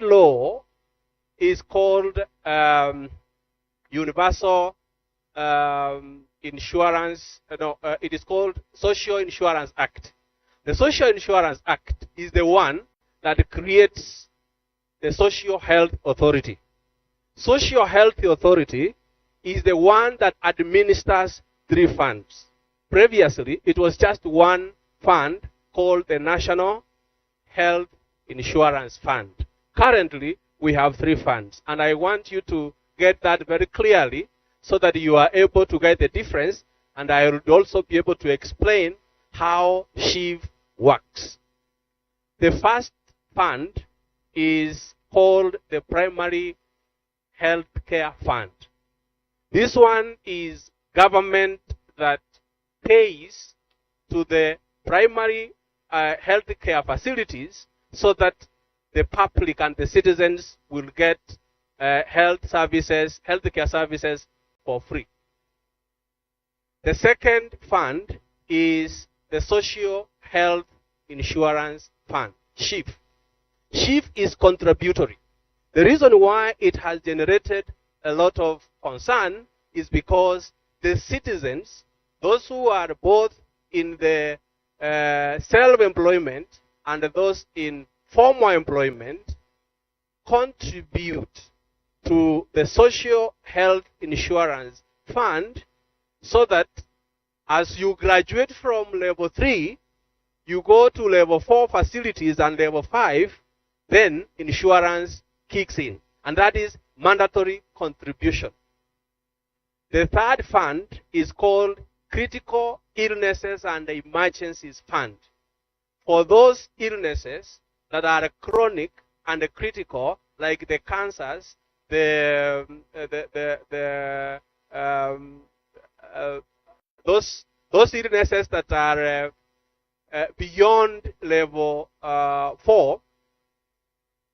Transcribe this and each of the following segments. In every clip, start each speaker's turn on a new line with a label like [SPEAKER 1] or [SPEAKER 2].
[SPEAKER 1] law is called Universal Insurance. It is called Social Insurance Act. The Social Insurance Act is the one that creates the Social Health Authority. Social Health Authority is the one that administers 3 funds. Previously, it was just one fund called the National Health Insurance Fund. Currently, we have 3 funds, and I want you to get that very clearly so that you are able to get the difference, and I will also be able to explain how SHIV works. The first fund is called the Primary Health Care Fund. This one is government that pays to the primary health care facilities so that the public and the citizens will get health care services for free. The second fund is the Social Health Insurance Fund, SHIF. SHIF is contributory. The reason why it has generated a lot of concern is because the citizens, those who are both in the self-employment and those in formal employment, contribute to the Social Health Insurance Fund so that as you graduate from level 3, you go to level 4 facilities and level 5, then insurance kicks in. And that is mandatory contribution. The third fund is called Critical Illnesses and Emergencies Fund. For those illnesses that are chronic and critical, like the cancers, those illnesses that are beyond level 4,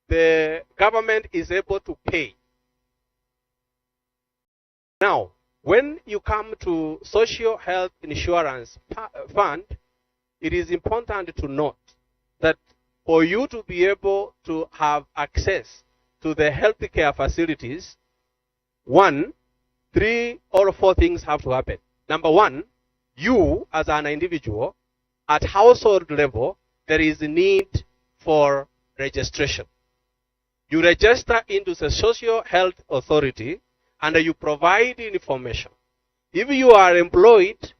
[SPEAKER 1] the government is able to pay. Now, when you come to Social Health Insurance Fund, it is important to note that for you to be able to have access to the healthcare facilities, 1, 3 or 4 things have to happen. Number 1, you as an individual, at household level, there is a need for registration. You register into the Social Health Authority and you provide information. If you are employed,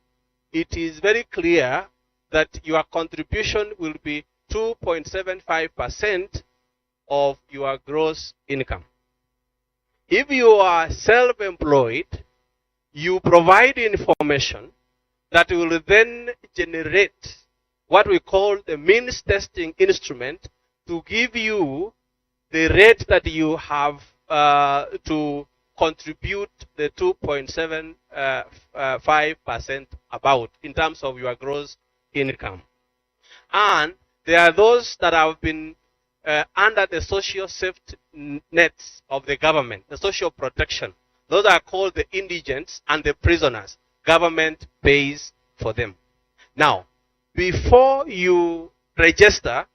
[SPEAKER 1] it is very clear that your contribution will be 2.75% of your gross income. If you are self-employed, you provide information that will then generate what we call the means testing instrument to give you the rate that you have to contribute the 2.75% about in terms of your gross income. And there are those that have been under the social safety nets of the government, the social protection. Those are called the indigents and the prisoners. Government pays for them. Now, before you register,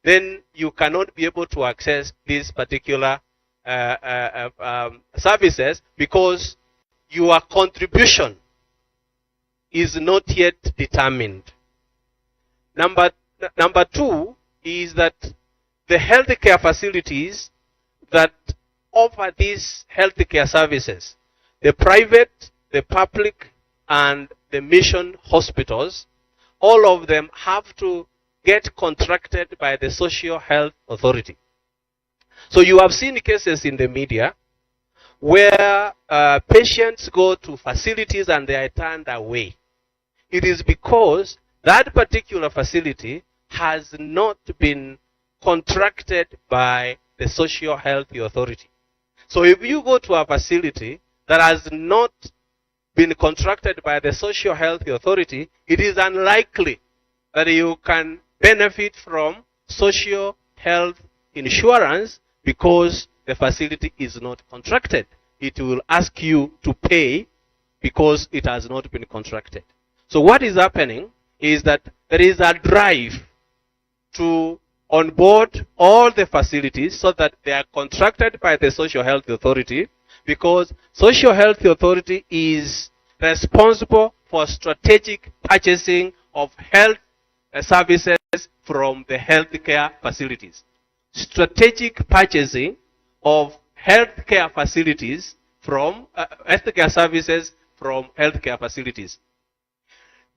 [SPEAKER 1] then you cannot be able to access these particular services because your contribution is not yet determined. Number 2 is that the healthcare facilities that offer these healthcare services, the private, the public, and the mission hospitals, all of them have to get contracted by the Social Health Authority. So you have seen cases in the media where patients go to facilities and they are turned away. It is because that particular facility has not been contracted by the Social Health Authority. So if you go to a facility that has not been contracted by the Social Health Authority, it is unlikely that you can benefit from social health insurance because the facility is not contracted. It will ask you to pay because it has not been contracted. So what is happening is that there is a drive to on board all the facilities so that they are contracted by the Social Health Authority, because Social Health Authority is responsible for strategic purchasing of health services from the healthcare facilities. Strategic purchasing of healthcare facilities from healthcare services from healthcare facilities.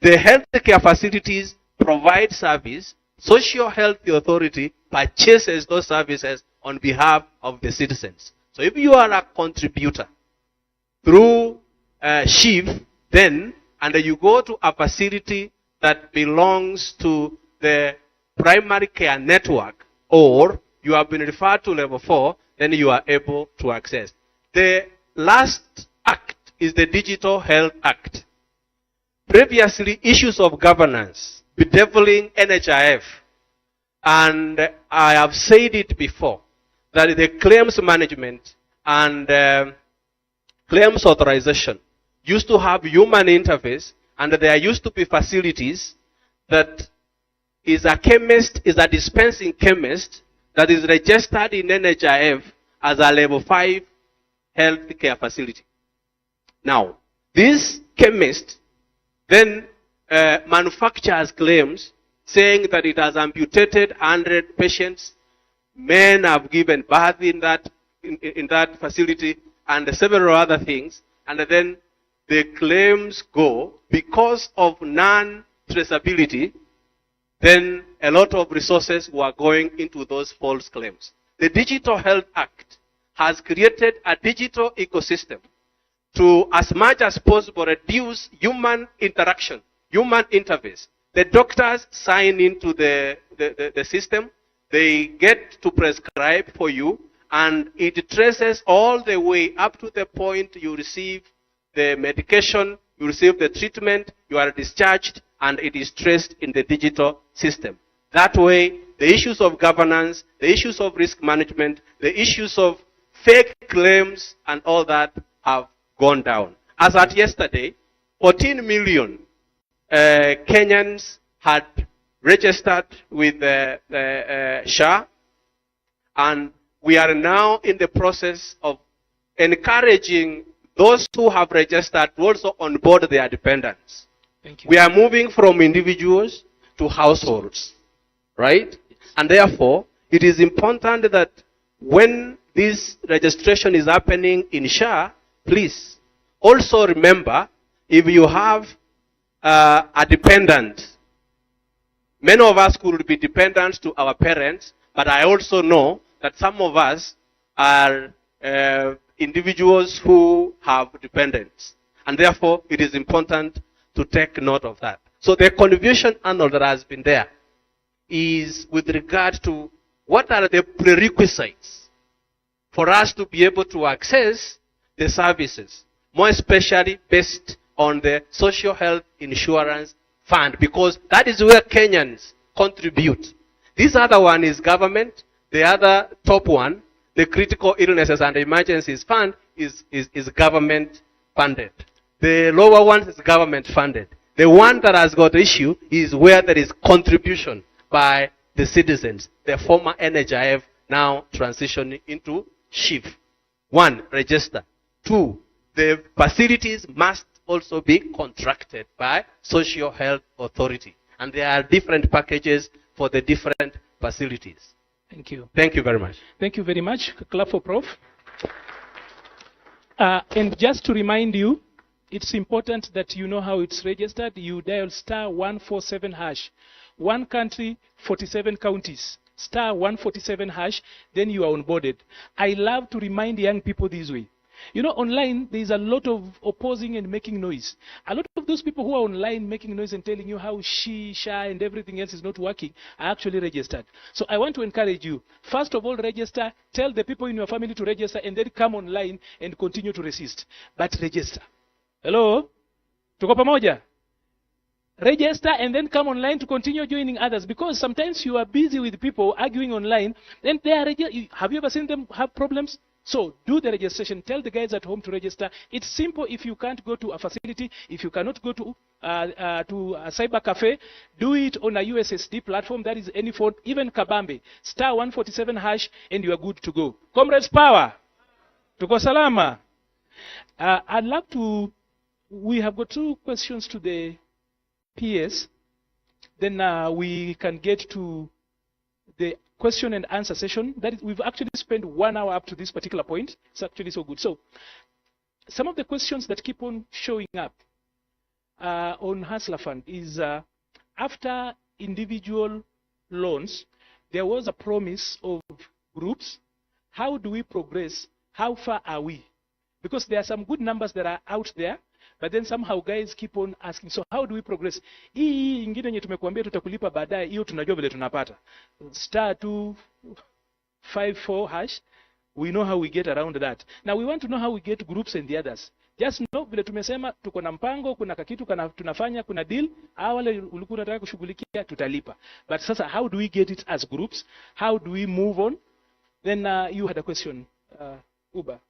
[SPEAKER 1] The healthcare facilities provide service. Social Health Authority purchases those services on behalf of the citizens. So if you are a contributor through SHIF, then, and you go to a facility that belongs to the primary care network, or you have been referred to level 4, then you are able to access. The last act is the Digital Health Act. Previously, issues of governance bedeviling NHIF, and I have said it before, that the claims management and claims authorization used to have human interface, and there used to be facilities that is a chemist, is a dispensing chemist that is registered in NHIF as a level 5 healthcare facility. Now, this chemist then manufactures claims saying that it has amputated 100 patients, men have given birth in that facility, and several other things, and then the claims go, because of non-traceability, then a lot of resources were going into those false claims. The Digital Health Act has created a digital ecosystem to, as much as possible, reduce human interaction, human interface. The doctors sign into the system, they get to prescribe for you, and it traces all the way up to the point you receive the medication, you receive the treatment, you are discharged, and it is traced in the digital system. That way, the issues of governance, the issues of risk management, the issues of fake claims, and all that have gone down. As at yesterday, 14 million Kenyans had registered with SHA, and we are now in the process of encouraging those who have registered to also onboard their dependents.
[SPEAKER 2] Thank you.
[SPEAKER 1] We are moving from individuals to households, right? And therefore, it is important that when this registration is happening in SHA, please also remember, if you have a dependent, many of us could be dependent to our parents, but I also know that some of us are individuals who have dependents. And therefore, it is important to take note of that. So the contribution annual that has been there is with regard to what are the prerequisites for us to be able to access the services, more especially based on the Social Health Insurance Fund, because that is where Kenyans contribute. This other one is government. The other top one, the Critical Illnesses and Emergencies Fund, is government funded. The lower one is government funded. The one that has got issue is where there is contribution by the citizens. The former NHIF now transitioning into SHIF. 1, register. 2, the facilities must also be contracted by Social Health Authority. And there are different packages for the different facilities.
[SPEAKER 2] Thank you.
[SPEAKER 1] Thank you very much.
[SPEAKER 2] Thank you very much. Clap for Prof. And just to remind you, it's important that you know how it's registered. You dial *147#. One country, 47 counties. *147#, then you are onboarded. I love to remind young people this way. You know, online, there's a lot of opposing and making noise. A lot of those people who are online making noise and telling you how SHA and everything else is not working are actually registered. So I want to encourage you. First of all, register. Tell the people in your family to register, and then come online and continue to resist. But register. Hello? Tuko pamoja? Register and then come online to continue joining others, because sometimes you are busy with people arguing online, then they are have you ever seen them have problems? So do the registration. Tell the guys at home to register. It's simple. If you can't go to a facility, if you cannot go to a cyber cafe, do it on a USSD platform. That is any phone, even Kabambe. Star 147 hash, and you are good to go. Comrades, power. Tuko salama. I'd like to. We have got 2 questions to the PS. Then we can get to the question and answer session. That is, we've actually spent 1 hour up to this particular point. It's actually so good. So, some of the questions that keep on showing up on Hustler Fund is after individual loans, there was a promise of groups. How do we progress? How far are we? Because there are some good numbers that are out there, but then somehow guys keep on asking, so how do we progress? Hii ingine nye tumekuambia tutakulipa baadaye, hiyo tunajua vile tunapata. Star 254 hash, we know how we get around that. Now we want to know how we get groups and the others. Just know vile tumesema tuko na mpango, kuna kakitu tunafanya, kuna deal, wale ulikuwa unataka kushughulikia tutalipa. But sasa how do we get it as groups? How do we move on? Then you had a question, Uba.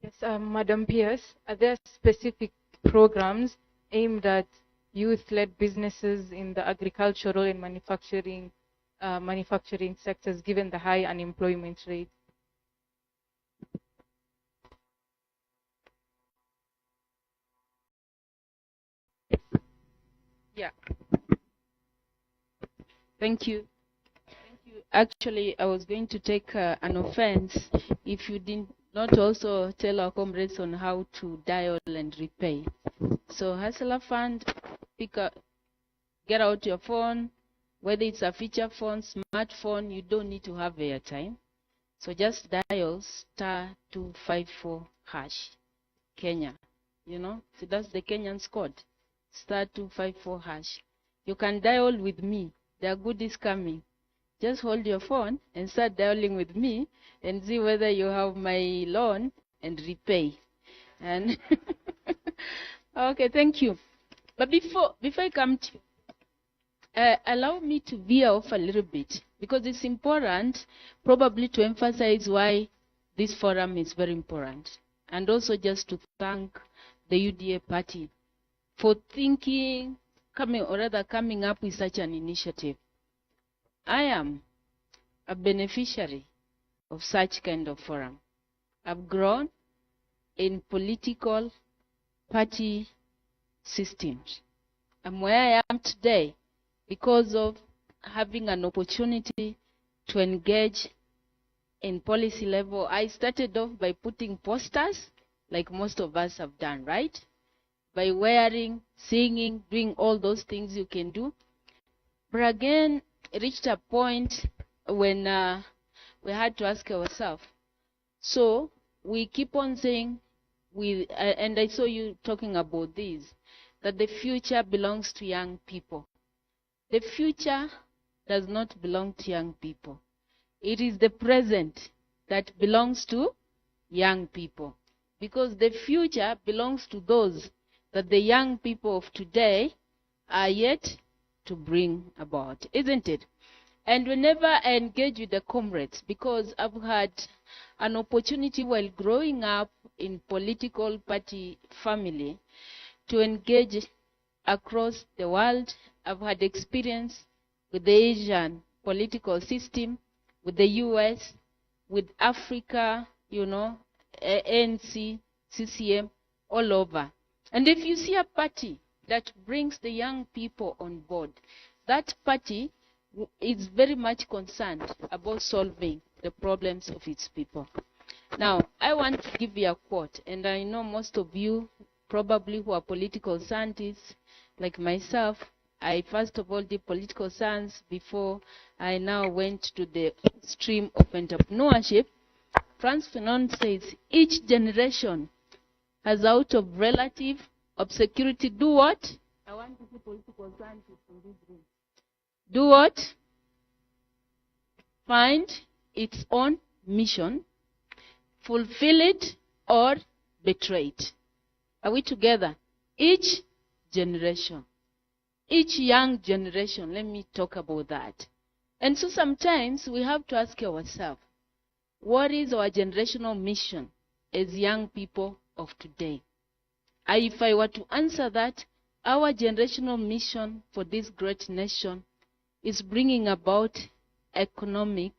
[SPEAKER 3] Yes, Madam Pierce, are there specific programs aimed at youth-led businesses in the agricultural and manufacturing sectors, given the high unemployment rate?
[SPEAKER 4] Yeah. Thank you. Actually, I was going to take an offense if you did not also tell our comrades on how to dial and repay. So Hustler Fund, get out your phone, whether it's a feature phone, smartphone, you don't need to have airtime. So just dial star 254 hash, Kenya. You know, so that's the Kenyan's code, star 254 hash. You can dial with me. There are goodies coming. Just hold your phone and start dialing with me and see whether you have my loan and repay. And okay, thank you. But before I come to you, allow me to veer off a little bit, because it's important probably to emphasize why this forum is very important. And also just to thank the UDA party for coming up with such an initiative. I am a beneficiary of such kind of forum. I've grown in political party systems. I'm where I am today because of having an opportunity to engage in policy level. I started off by putting posters, like most of us have done, right? By wearing, singing, doing all those things you can do. But again, it reached a point when we had to ask ourselves. So we keep on saying, and I saw you talking about this, that the future belongs to young people. The future does not belong to young people. It is the present that belongs to young people. Because the future belongs to those that the young people of today are yet to bring about, isn't it? And whenever I engage with the comrades, because I've had an opportunity while growing up in political party family to engage across the world. I've had experience with the Asian political system, with the US, with Africa, you know, ANC, CCM, all over. And if you see a party that brings the young people on board, that party is very much concerned about solving the problems of its people. Now, I want to give you a quote, and I know most of you probably who are political scientists like myself. I first of all did political science before I now went to the stream of entrepreneurship. Frantz Fanon says, each generation has out of relative obscurity do what? I want to see political scientists in this room. Do what? Find its own mission, fulfill it, or betray it. Are we together? Each generation, each young generation, let me talk about that. And so sometimes we have to ask ourselves, what is our generational mission as young people of today? If I were to answer that, our generational mission for this great nation is bringing about economic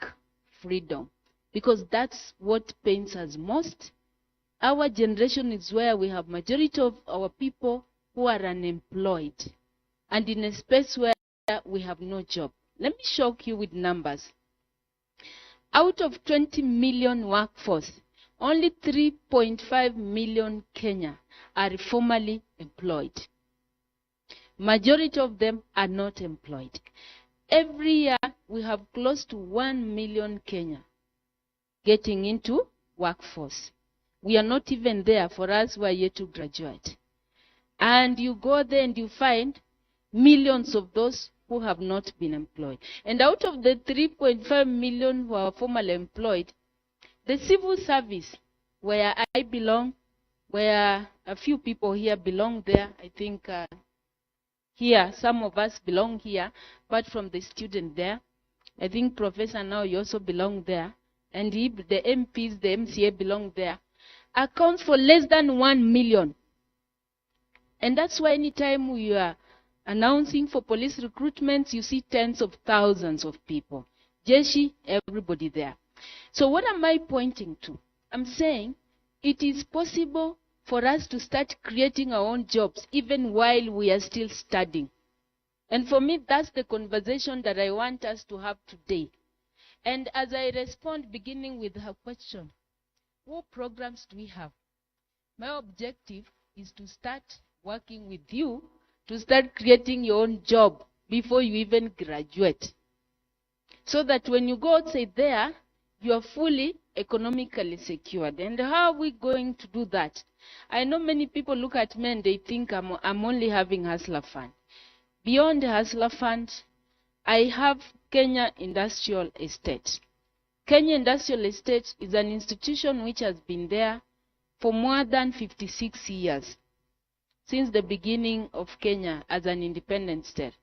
[SPEAKER 4] freedom, because that's what pains us most. Our generation is where we have majority of our people who are unemployed and in a space where we have no job. Let me shock you with numbers. Out of 20 million workforce, only 3.5 million Kenya are formally employed. Majority of them are not employed. Every year, we have close to 1 million Kenya getting into workforce. We are not even there. For us who are yet to graduate. And you go there and you find millions of those who have not been employed. And out of the 3.5 million who are formally employed, the civil service, where I belong, where a few people here belong there, I think here, some of us belong here, apart from the student there. I think Professor now, you also belong there. And the MPs, the MCA belong there. Accounts for less than 1 million. And that's why anytime we are announcing for police recruitments, you see tens of thousands of people. Jeshi, everybody there. So what am I pointing to? I'm saying it is possible for us to start creating our own jobs even while we are still studying. And for me, that's the conversation that I want us to have today. And as I respond, beginning with her question, what programs do we have? My objective is to start working with you to start creating your own job before you even graduate. So that when you go outside there, you are fully economically secured. And how are we going to do that? I know many people look at me and they think I'm only having Hustler Fund. Beyond the Hustler Fund, I have Kenya Industrial Estate. Kenya Industrial Estate is an institution which has been there for more than 56 years, since the beginning of Kenya as an independent state.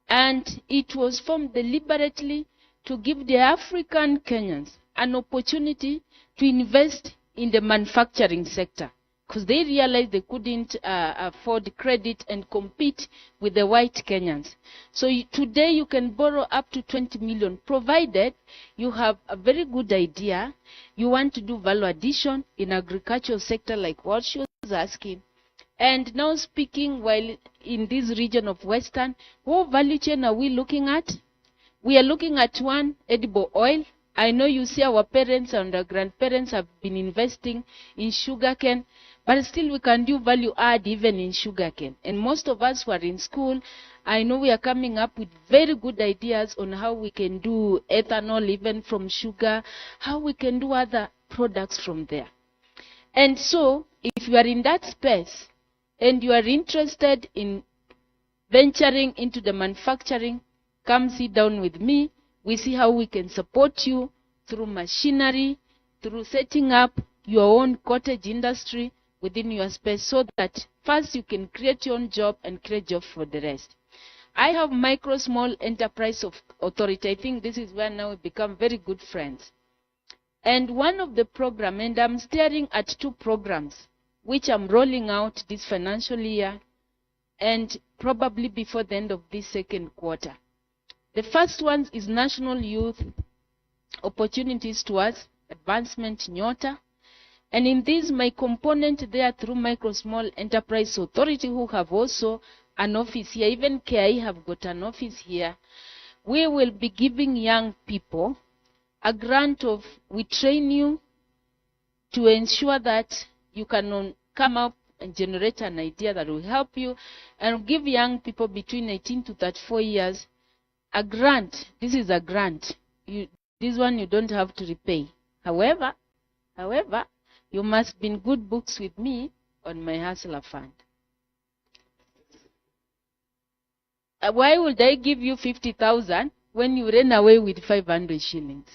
[SPEAKER 4] And it was formed deliberately to give the African Kenyans an opportunity to invest in the manufacturing sector, because they realized they couldn't afford credit and compete with the white Kenyans. So today you can borrow up to 20 million, provided you have a very good idea. You want to do value addition in agricultural sector like what she was asking. And now speaking, while in this region of Western, what value chain are we looking at? We are looking at one, edible oil. I know you see our parents and our grandparents have been investing in sugarcane, but still we can do value add even in sugarcane. And most of us who are in school, I know we are coming up with very good ideas on how we can do ethanol even from sugar, how we can do other products from there. And so, if you are in that space, and you are interested in venturing into the manufacturing, come sit down with me. We see how we can support you through machinery, through setting up your own cottage industry within your space, so that first you can create your own job and create jobs for the rest. I have Micro Small Enterprise Authority. I think this is where now we become very good friends. And one of the programs, and I'm staring at 2 programs, which I'm rolling out this financial year and probably before the end of this second quarter. The first one is National Youth Opportunities Towards Advancement Nyota. And in this, my component there through Micro Small Enterprise Authority, who have also an office here, even KI have got an office here, we will be giving young people a grant of, we train you to ensure that you can come up and generate an idea that will help you, and give young people between 18 to 34 years a grant. This is a grant. This one you don't have to repay. However, you must be in good books with me on my Hustler Fund. Why would I give you 50,000 when you ran away with 500 shillings?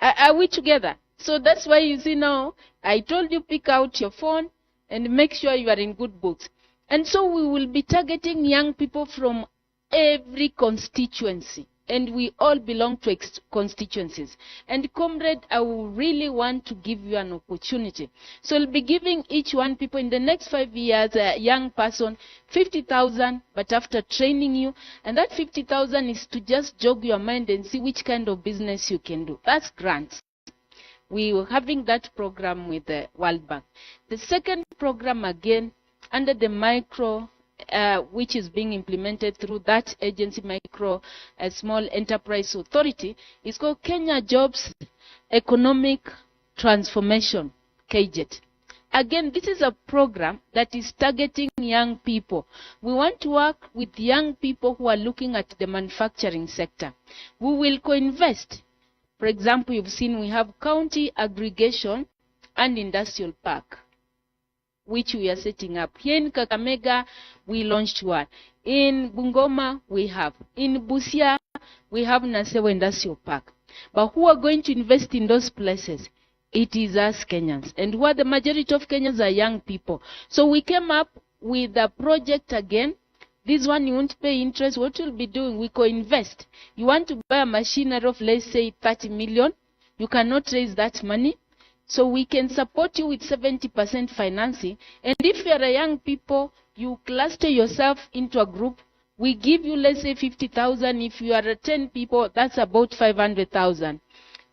[SPEAKER 4] Are we together? So that's why you see now, I told you pick out your phone and make sure you are in good books. And so we will be targeting young people from every constituency. and we all belong to constituencies. And comrade, I will really want to give you an opportunity. So I'll be giving each one people in the next 5 years, a young person, 50,000, but after training you, and that 50,000 is to just jog your mind and see which kind of business you can do. That's grants. We were having that program with the World Bank. The second program, again, under the micro, which is being implemented through that agency, Micro Small Enterprise Authority, is called Kenya Jobs Economic Transformation, KJET. Again, this is a program that is targeting young people. We want to work with young people who are looking at the manufacturing sector. We will co-invest. For example, you've seen we have county aggregation and industrial park, which we are setting up. Here in Kakamega, we launched one. In Bungoma, we have. In Busia, we have Nasewa Industrial Park. But who are going to invest in those places? It is us Kenyans. And where the majority of Kenyans are young people. So we came up with a project again. This one you won't pay interest. What we'll be doing, we co-invest. You want to buy a machinery of, let's say, 30 million. You cannot raise that money. So we can support you with 70% financing. And if you are a young people, you cluster yourself into a group. We give you, let's say, 50,000. If you are 10 people, that's about 500,000.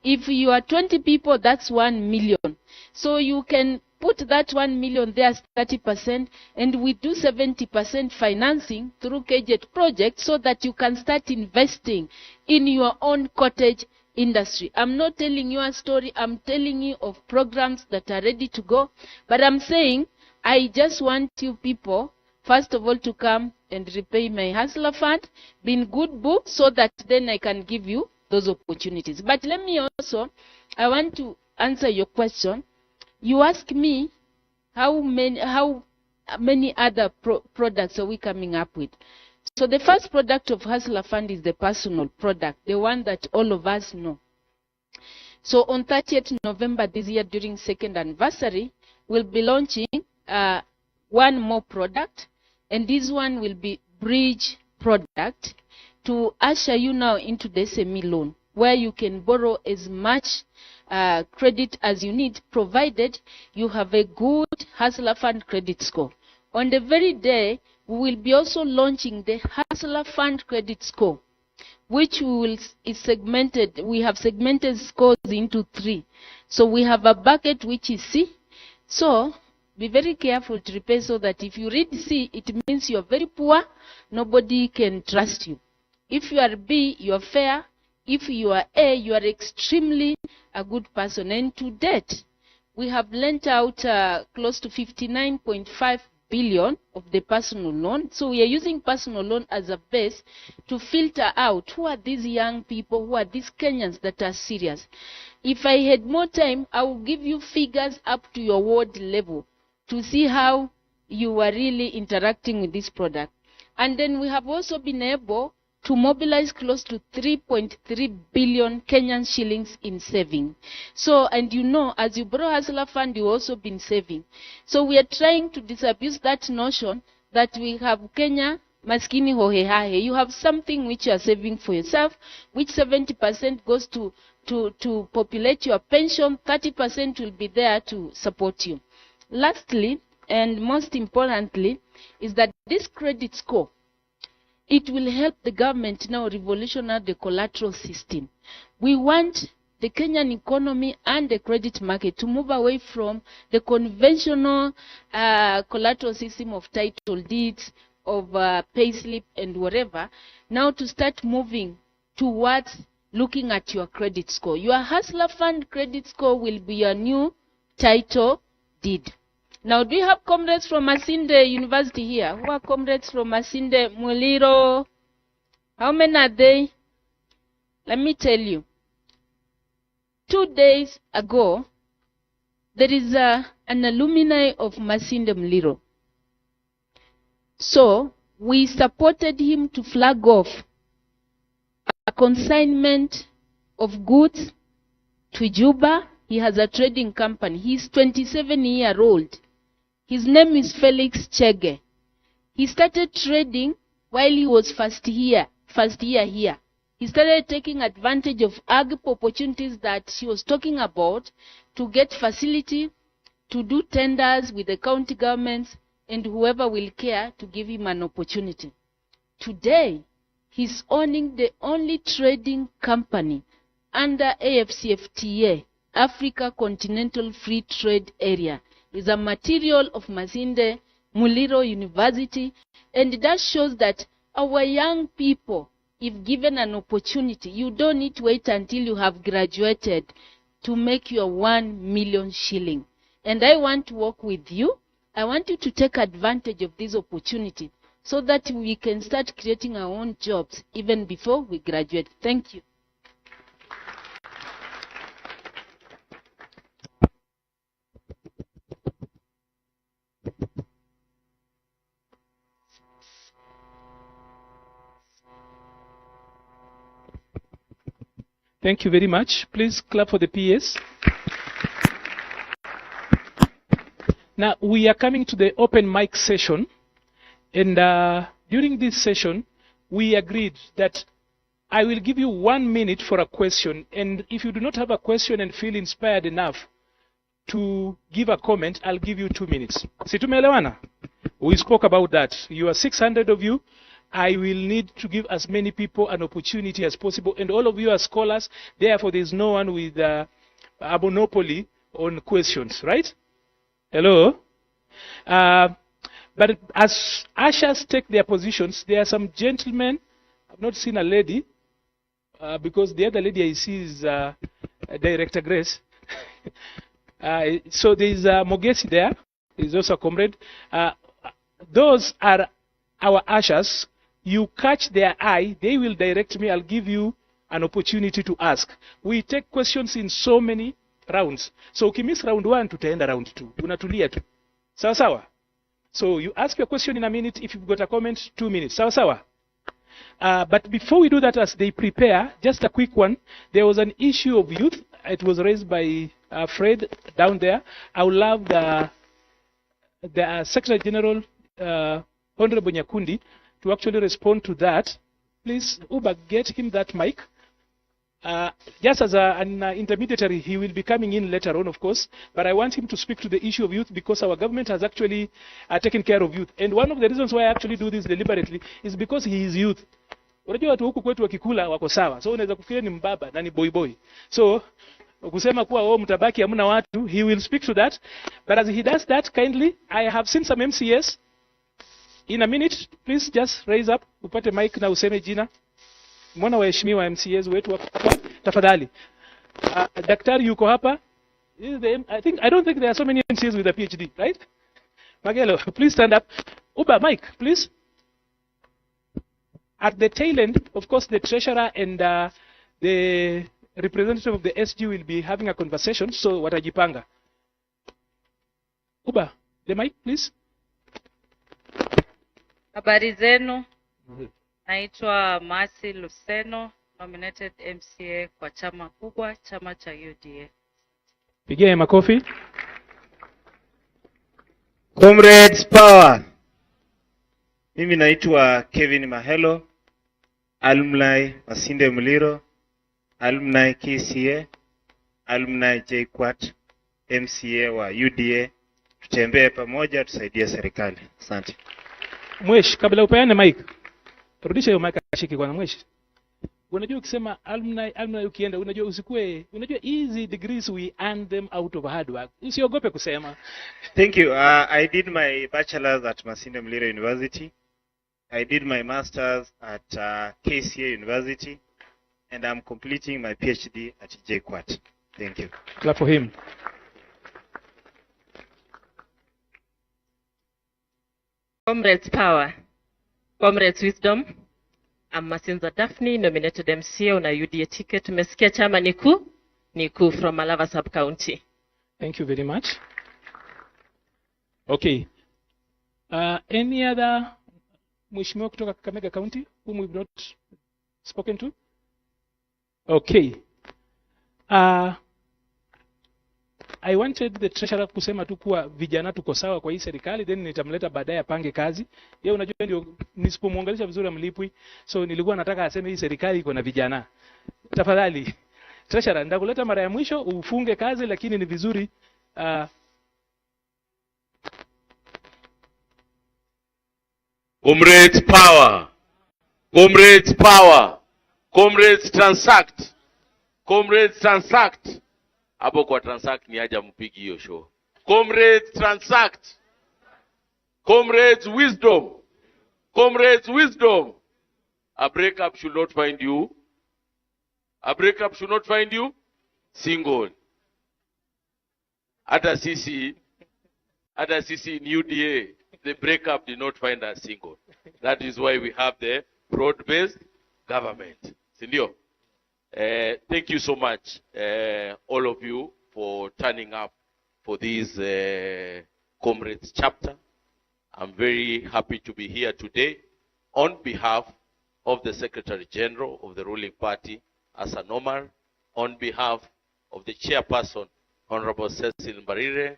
[SPEAKER 4] If you are 20 people, that's 1 million. So you can put that 1 million there as 30%, and we do 70% financing through KJET project so that you can start investing in your own cottage industry. I'm not telling you a story. I'm telling you of programs that are ready to go. But I'm saying, I just want you people, first of all, to come and repay my hustler fund, be in good books, so that then I can give you those opportunities. But let me also, I want to answer your question. You ask me how many other products are we coming up with. So the first product of Hustler Fund is the personal product, the one that all of us know. So on 30th November this year, during second anniversary, we'll be launching one more product, and this one will be bridge product to usher you now into the SME loan, where you can borrow as much credit as you need, provided you have a good Hustler Fund credit score. On the very day, we will be also launching the Hustler Fund credit score, which is segmented. We have segmented scores into 3. So we have a bucket which is C. So be very careful to repay, so that if you read C, it means you're very poor, nobody can trust you. If you are B, you are fair. If you are A, you are extremely a good person. And to date, we have lent out close to 59.5 billion of the personal loan. So we are using personal loan as a base to filter out who are these young people, who are these Kenyans that are serious. If I had more time, I will give you figures up to your ward level to see how you are really interacting with this product. And then we have also been able to mobilize close to 3.3 billion Kenyan shillings in saving. So, and you know, as you borrow Hustler Fund, you also been saving. So we are trying to disabuse that notion that we have Kenya maskini hohehahe. You have something which you are saving for yourself, which 70% goes to populate your pension, 30% will be there to support you. Lastly, and most importantly, is that this credit score, it will help the government now revolutionize the collateral system. We want the Kenyan economy and the credit market to move away from the conventional collateral system of title deeds, of payslip and whatever, now to start moving towards looking at your credit score. Your Hustler Fund credit score will be your new title deed. Now, do you have comrades from Masinde University here? Who are comrades from Masinde Muliro? How many are they? Let me tell you. 2 days ago, there is an alumni of Masinde Muliro. So, we supported him to flag off a consignment of goods to Juba. He has a trading company. He's 27-year-old. His name is Felix Chege. He started trading while he was first year here. he started taking advantage of AGP opportunities that she was talking about to get facility, to do tenders with the county governments and whoever will care to give him an opportunity. Today, he's owning the only trading company under AFCFTA, Africa Continental Free Trade Area. Is a material of Masinde Muliro University, and that shows that our young people, if given an opportunity, you don't need to wait until you have graduated to make your 1 million shilling. And I want to work with you. I want you to take advantage of this opportunity so that we can start creating our own jobs even before we graduate. Thank you.
[SPEAKER 2] Thank you very much. Please clap for the PS. Now, we are coming to the open mic session. And during this session, we agreed that I will give you 1 minute for a question. And if you do not have a question and feel inspired enough to give a comment, I'll give you 2 minutes. Si tumeelewana? We spoke about that. You are 600 of you. I will need to give as many people an opportunity as possible. And all of you are scholars. Therefore, there's no one with a monopoly on questions, right? Hello? But as ushers take their positions, there are some gentlemen. I've not seen a lady, because the other lady I see is Director Grace. So there is Mogesi there. There's also a comrade. Those are our ushers. You catch their eye, they will direct me. I'll give you an opportunity to ask. We take questions in so many rounds. So ukimiss round 1, tutaenda round 2. Unatulia tu. Sawa sawa? So you ask your question in a minute. If you've got a comment, 2 minutes. Sawa sawa? But before we do that, as they prepare, just a quick one. There was an issue of youth. It was raised by Fred down there. I would love the Secretary General, Honorable Nyakundi, to actually respond to that. Please, Uba, get him that mic. Just as an intermediary, he will be coming in later on, of course, but I want him to speak to the issue of youth because our government has actually taken care of youth. And one of the reasons why I actually do this deliberately is because he is youth. Unajua watu huku kwetu wakikula wako sawa. So unaweza kufikiria ni mbaba na ni boy boy. So kusema kuwa mtabaki hamna watu, he will speak to that. But as he does that, kindly, I have seen some MCS. In a minute, please just raise up, upate mic na useme jina. Mbona waheshimiwa MCS wetu hapa tafadhali. Daktari yuko hapa. I don't think there are so many MCS with a PhD, right? Magelo, please stand up. Uba, mic, please. At the tail end, of course, the treasurer and the representative of the SG will be having a conversation, so watajipanga. Uba, the mic, please.
[SPEAKER 5] Habari zenu. Naitwa Mecilerssly, nominated MCA kwa chama kubwa, chama cha UDA.
[SPEAKER 2] Pigia makofi.
[SPEAKER 6] Comrades power. Mimi naitwa Kevin Mahelo, alumni Masinde Muliro, alumni KCA, alumni JKUAT, MCA wa UDA. Tutembee pamoja tusaidie serikali. Asante.
[SPEAKER 2] Mwesh, kabla upeane mic. Rudisha hiyo mic ashiki kwa Mwesh. Unajua ukisema alumni ukienda unajua easy degrees we earn them out of hard work. Usiogope kusema.
[SPEAKER 6] Thank you. I did my bachelor's at Masinde Muliro University. I did my master's at KCA University, and I'm completing my PhD at JKUAT. Thank you.
[SPEAKER 2] Clap for him.
[SPEAKER 5] Comrades power. Comrades wisdom. I'm Masinza Daphne, nominated MCA on a UDA ticket. Tumesikia chama niku from Malava sub-county.
[SPEAKER 2] Thank you very much. Okay. Any other mheshimiwa kutoka Kakamega County whom we've not spoken to? Okay. I I wanted the treasurer kusema tu kuwa vijana tuko sawa kwa hii serikali, then nitamleta baadaye apange kazi. Yeye unajua ndio nisipomwongelesha vizuri amlipwi. So nilikuwa nataka aseme hii serikali iko na vijana. Tafadhali treasurer, ndakuleta mara ya mwisho ufunge kazi, lakini ni vizuri
[SPEAKER 7] Comrades power. Comrades power. Comrades transact. Comrades transact. Hapo kwa transact ni haja mpigi hiyo show. Comrades transact. Comrades wisdom. Comrades wisdom. A breakup should not find you. A breakup should not find you single. Hata sisi in UDA, the breakup did not find us single. That is why we have the broad-based government. Sindio? Thank you so much, all of you, for turning up for this Comrades chapter. I'm very happy to be here today on behalf of the Secretary General of the ruling party, Hassan Omar, on behalf of the chairperson, Honorable Cecil Mbarire,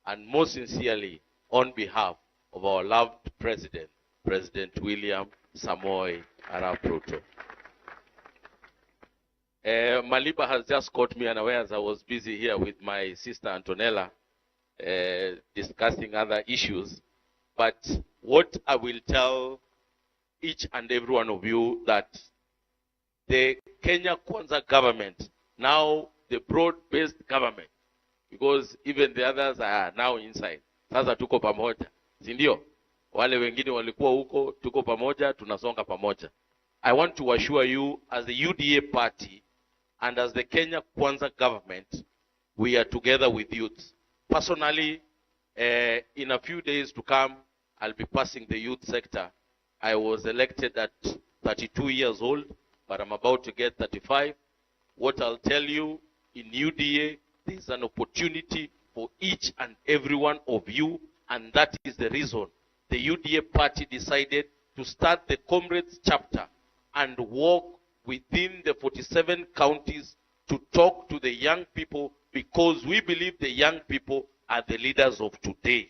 [SPEAKER 7] and most sincerely on behalf of our loved President, President William Samoei Arap Ruto. Maliba has just caught me unawares. I was busy here with my sister Antonella discussing other issues. But what I will tell each and every one of you, that the Kenya Kwanza government, now the broad-based government, because even the others are now inside. Sasa tuko pamoja. Sindio? Wale wengine walikuwa huko, tuko pamoja, tunasonga pamoja. I want to assure you, as the UDA party and as the Kenya Kwanza government, we are together with youth. Personally, in a few days to come, I'll be passing the youth sector. I was elected at 32 years old, but I'm about to get 35. What I'll tell you, in UDA, there's an opportunity for each and every one of you, and that is the reason the UDA party decided to start the Comrades chapter and walk within the 47 counties to talk to the young people, because we believe the young people are the leaders of today.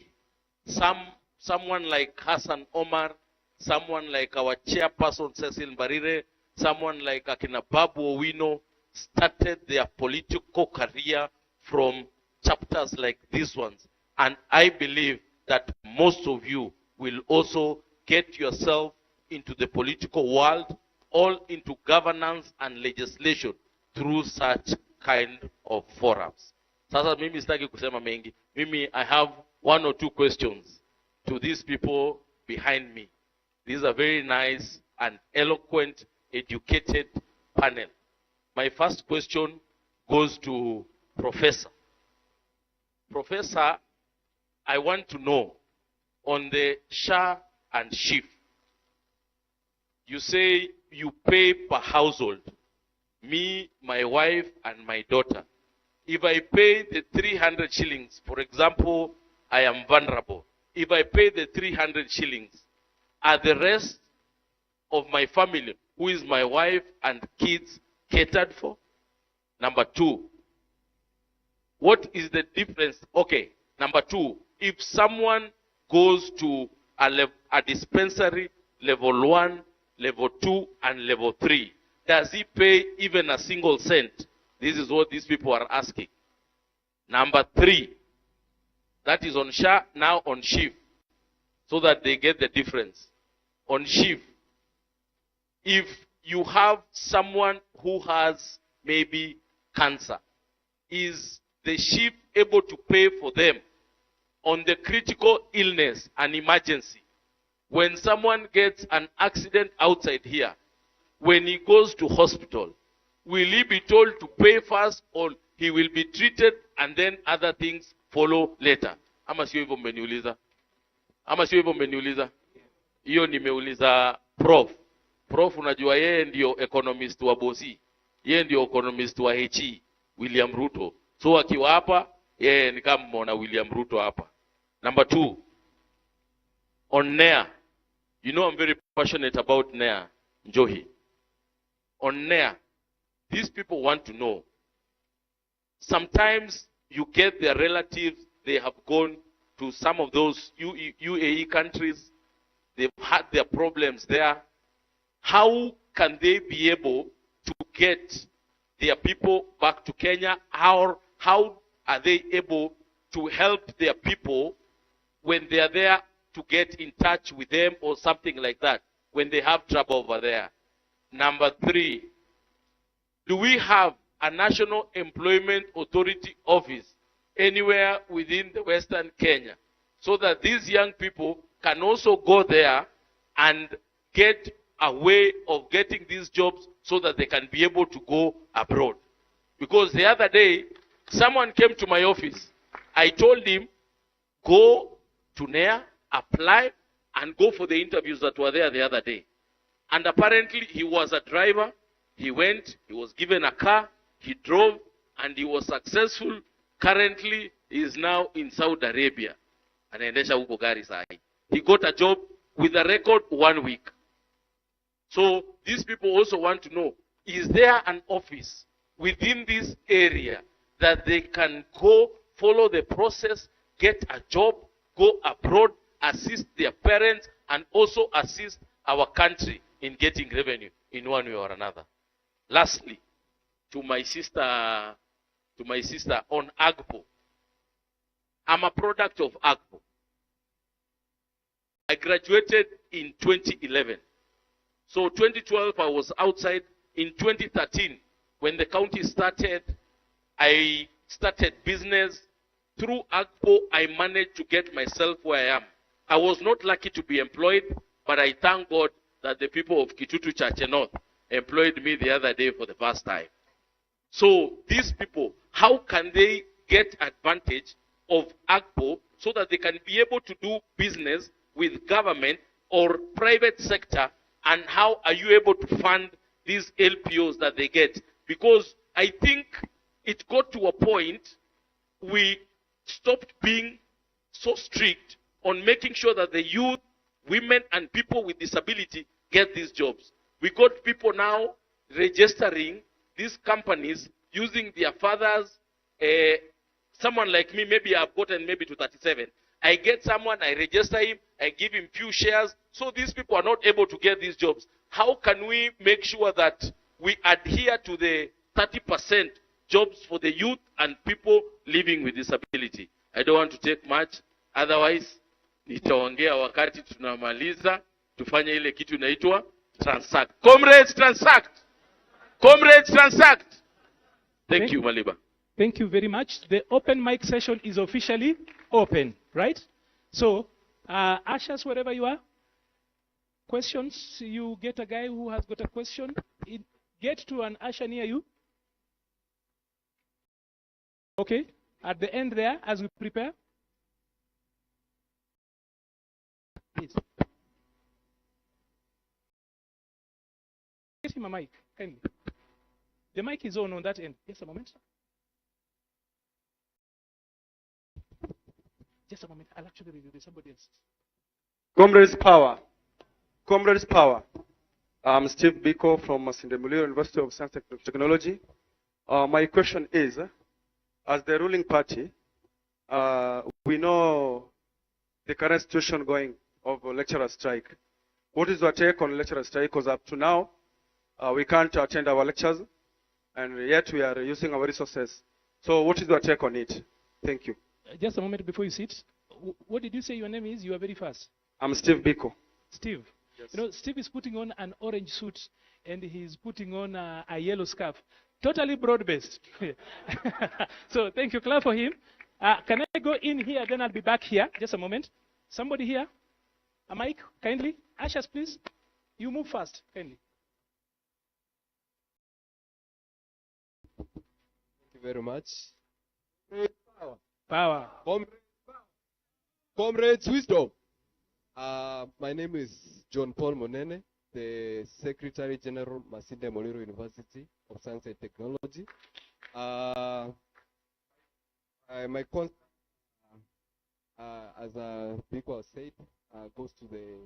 [SPEAKER 7] Someone like Hassan Omar, someone like our chairperson Cecil Mbarire, someone like Akina Babu Owino started their political career from chapters like these ones. And I believe that most of you will also get yourself into the political world, all into governance and legislation through such kind of forums. Sasa mimi sitaki kusema mengi. Mimi, I have one or two questions to these people behind me. These are very nice and eloquent, educated panel. My first question goes to Professor. Professor, I want to know, on the SHA and SHIF, you say you pay per household, me, my wife, and my daughter. If I pay the 300 shillings, for example, I am vulnerable. If I pay the 300 shillings, are the rest of my family, who is my wife and kids, catered for? Number two, what is the difference? Okay, number two, if someone goes to a dispensary, level 1, level 2, and level 3, does he pay even a single cent? This is what these people are asking. Number three, that is on SHA, now on SHIF, so that they get the difference. On SHIF, if you have someone who has maybe cancer, is the SHIF able to pay for them on the critical illness and emergency? When someone gets an accident outside here, when he goes to hospital, will he be told to pay first, or he will be treated and then other things follow later? Ama sio hivyo mmeniuliza? Ama sio hivyo mmeniuliza? Hiyo nimeuliza Prof. Prof, unajua yeye ndio economist wa Bosi. Yeye ndio economist wa HE, William Ruto. So akiwa hapa, yeye ni kama mmeona William Ruto hapa. Number two, on NEA. You know I'm very passionate about NEA, Njohi. On NEA, these people want to know. Sometimes you get their relatives, they have gone to some of those UAE countries, they've had their problems there. How can they be able to get their people back to Kenya? How are they able to help their people when they are there, to get in touch with them or something like that when they have trouble over there? Number 3, do we have a National Employment Authority office anywhere within the Western Kenya so that these young people can also go there and get a way of getting these jobs so that they can be able to go abroad? Because the other day, someone came to my office. I told him, go to NEA, apply, and go for the interviews that were there the other day. And apparently, he was a driver. He went, he was given a car, he drove, and he was successful. Currently, he is now in Saudi Arabia. Anaendesha huko gari sahi. He got a job with a record 1 week. So these people also want to know, is there an office within this area that they can go, follow the process, get a job, go abroad, assist their parents, and also assist our country in getting revenue in one way or another? Lastly, to my sister on Agpo. I'm a product of Agpo. I graduated in 2011. So 2012, I was outside. In 2013, when the county started, I started business. Through Agpo, I managed to get myself where I am. I was not lucky to be employed, but I thank God that the people of Kitutu Church North employed me the other day for the first time. So these people, how can they get advantage of Agpo so that they can be able to do business with government or private sector? And how are you able to fund these LPOs that they get? Because I think it got to a point we stopped being so strict on making sure that the youth, women, and people with disability get these jobs. We got people now registering these companies using their fathers. Someone like me, maybe I've gotten maybe to 37. I get someone, I register him, I give him few shares. So these people are not able to get these jobs. How can we make sure that we adhere to the 30% jobs for the youth and people living with disability? I don't want to take much. Otherwise, nitaongea wakati tunamaliza, tufanye ile kitu inaitwa transact. Comrades, transact! Comrades, transact! Thank you, Maliba.
[SPEAKER 2] Thank you very much. The open mic session is officially open, right? So, ushers, wherever you are, questions, you get a guy who has got a question. Get to an usher near you. Okay, at the end there, as we prepare. Please. Get him a mic, kindly. The mic is on that end. Just a moment. Just a moment. I'll actually review this. Somebody else.
[SPEAKER 8] Comrades Power. Comrades Power. I'm Steve Biko from Mecilerssly University of Science and Technology. My question is, as the ruling party, we know the current situation going of lecturer strike. What is your take on lecturer strike? Because up to now, we can't attend our lectures, and yet we are using our resources. So what is your take on it? Thank you.
[SPEAKER 2] Just a moment before you sit. What did you say your name is? You are very fast.
[SPEAKER 8] I'm Steve Biko.
[SPEAKER 2] Steve.
[SPEAKER 8] Yes.
[SPEAKER 2] You know, Steve is putting on an orange suit and he's putting on a yellow scarf. Totally broad-based. So thank you. Clap for him. Can I go in here? Then I'll be back here. Just a moment. Somebody here? A mic, kindly. Ushers, please. You move fast, kindly.
[SPEAKER 9] Thank you very much.
[SPEAKER 2] Power.
[SPEAKER 9] Comrades, wisdom. My name is John Paul Monene, the Secretary General, Mecilerssly University of Science and Technology. My concern, as people have said, goes to the.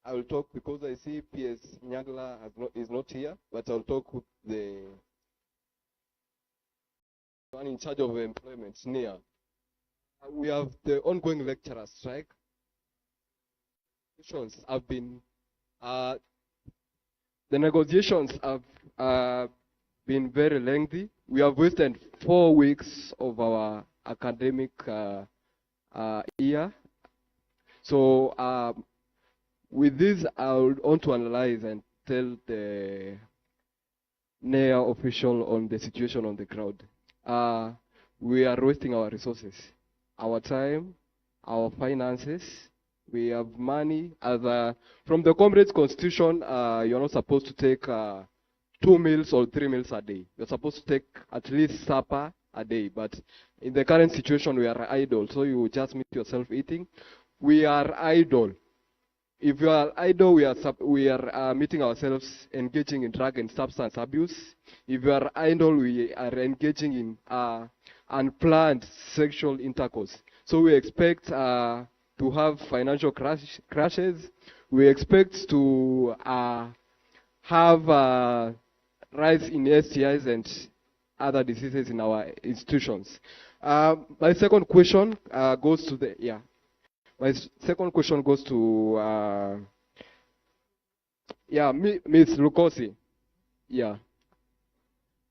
[SPEAKER 9] I will talk because I see PS Nyagla is not here, but I'll talk with the one in charge of employment, NEA. We have the ongoing lecturer strike. The negotiations have been very lengthy. We have wasted 4 weeks of our academic year. So with this, I would want to analyze and tell the NEA official on the situation on the ground. We are wasting our resources, our time, our finances. We have money. From the Comrades Constitution, you're not supposed to take 2 meals or 3 meals a day. You're supposed to take at least supper a day. But in the current situation, we are idle. So you just meet yourself eating. We are idle. If you are idle, we are meeting ourselves engaging in drug and substance abuse. If you are idle, we are engaging in unplanned sexual intercourse. So we expect to have financial crashes. We expect to have rise in STIs and other diseases in our institutions. My second question goes to Ms. Lukosi.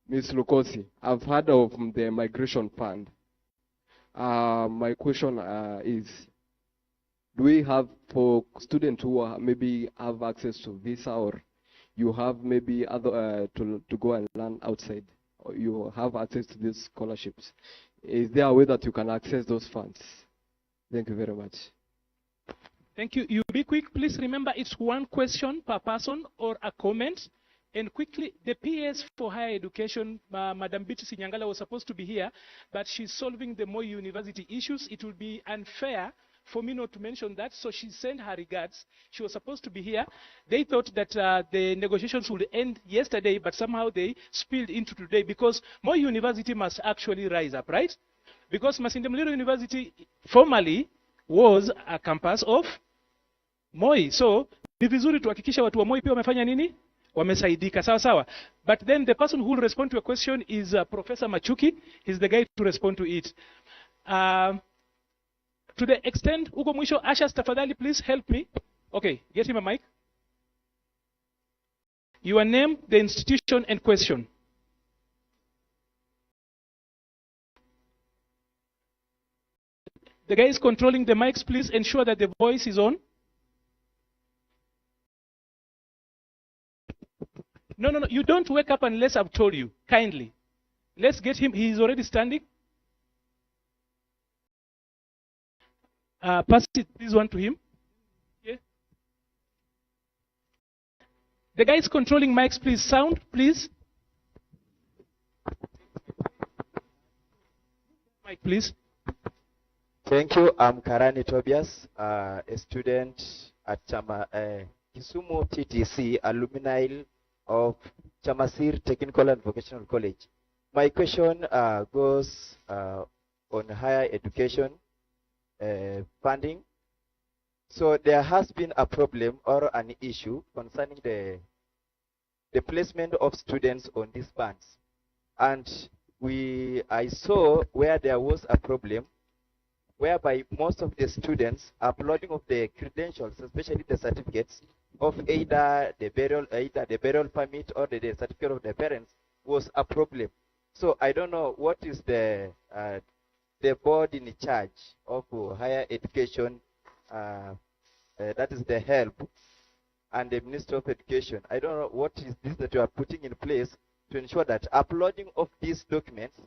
[SPEAKER 9] Ms. Lukosi, I've heard of the migration fund. My question is, do we have, for students who maybe have access to visa, or you have maybe other to go and learn outside, or you have access to these scholarships, is there a way that you can access those funds? Thank you very much.
[SPEAKER 2] Thank you. You be quick, please. Remember, it's one question per person or a comment. And quickly, the PS for higher education, Madam Biti Sinyangala was supposed to be here, but she's solving the Moi University issues. It would be unfair for me not to mention that, so she sent her regards. She was supposed to be here. They thought that the negotiations would end yesterday, but somehow they spilled into today, because Moi University must actually rise up, right? Because Mecilerssly University formerly was a campus of Moi. So, ni vizuri tuhakikisha watu wa Moi pia wamefanya nini? Wamesaidika, sawa sawa. But then the person who will respond to your question is Professor Machuki. He's the guy to respond to it. To the extent, uko mwisho, Ashas tafadhali, please help me. Okay, get him a mic. Your name, the institution, and question. The guys controlling the mics, please ensure that the voice is on. No, you don't wake up unless I've told you, kindly. Let's get him, he's already standing. Pass it, this one to him. Yeah. The guys controlling mics, please, sound, please. Mic, please.
[SPEAKER 10] Thank you. I'm Karani Tobias, a student at Kisumu TTC, alumni of Chamasir Technical and Vocational College. My question goes on higher education funding. So there has been a problem or an issue concerning the placement of students on these funds. And I saw where there was a problem, whereby most of the students uploading of the credentials, especially the certificates of either the burial permit or the certificate of the parents, was a problem. So I don't know what is the board in charge of higher education, that is the HELP, and the Ministry of Education. I don't know what is this that you are putting in place to ensure that uploading of these documents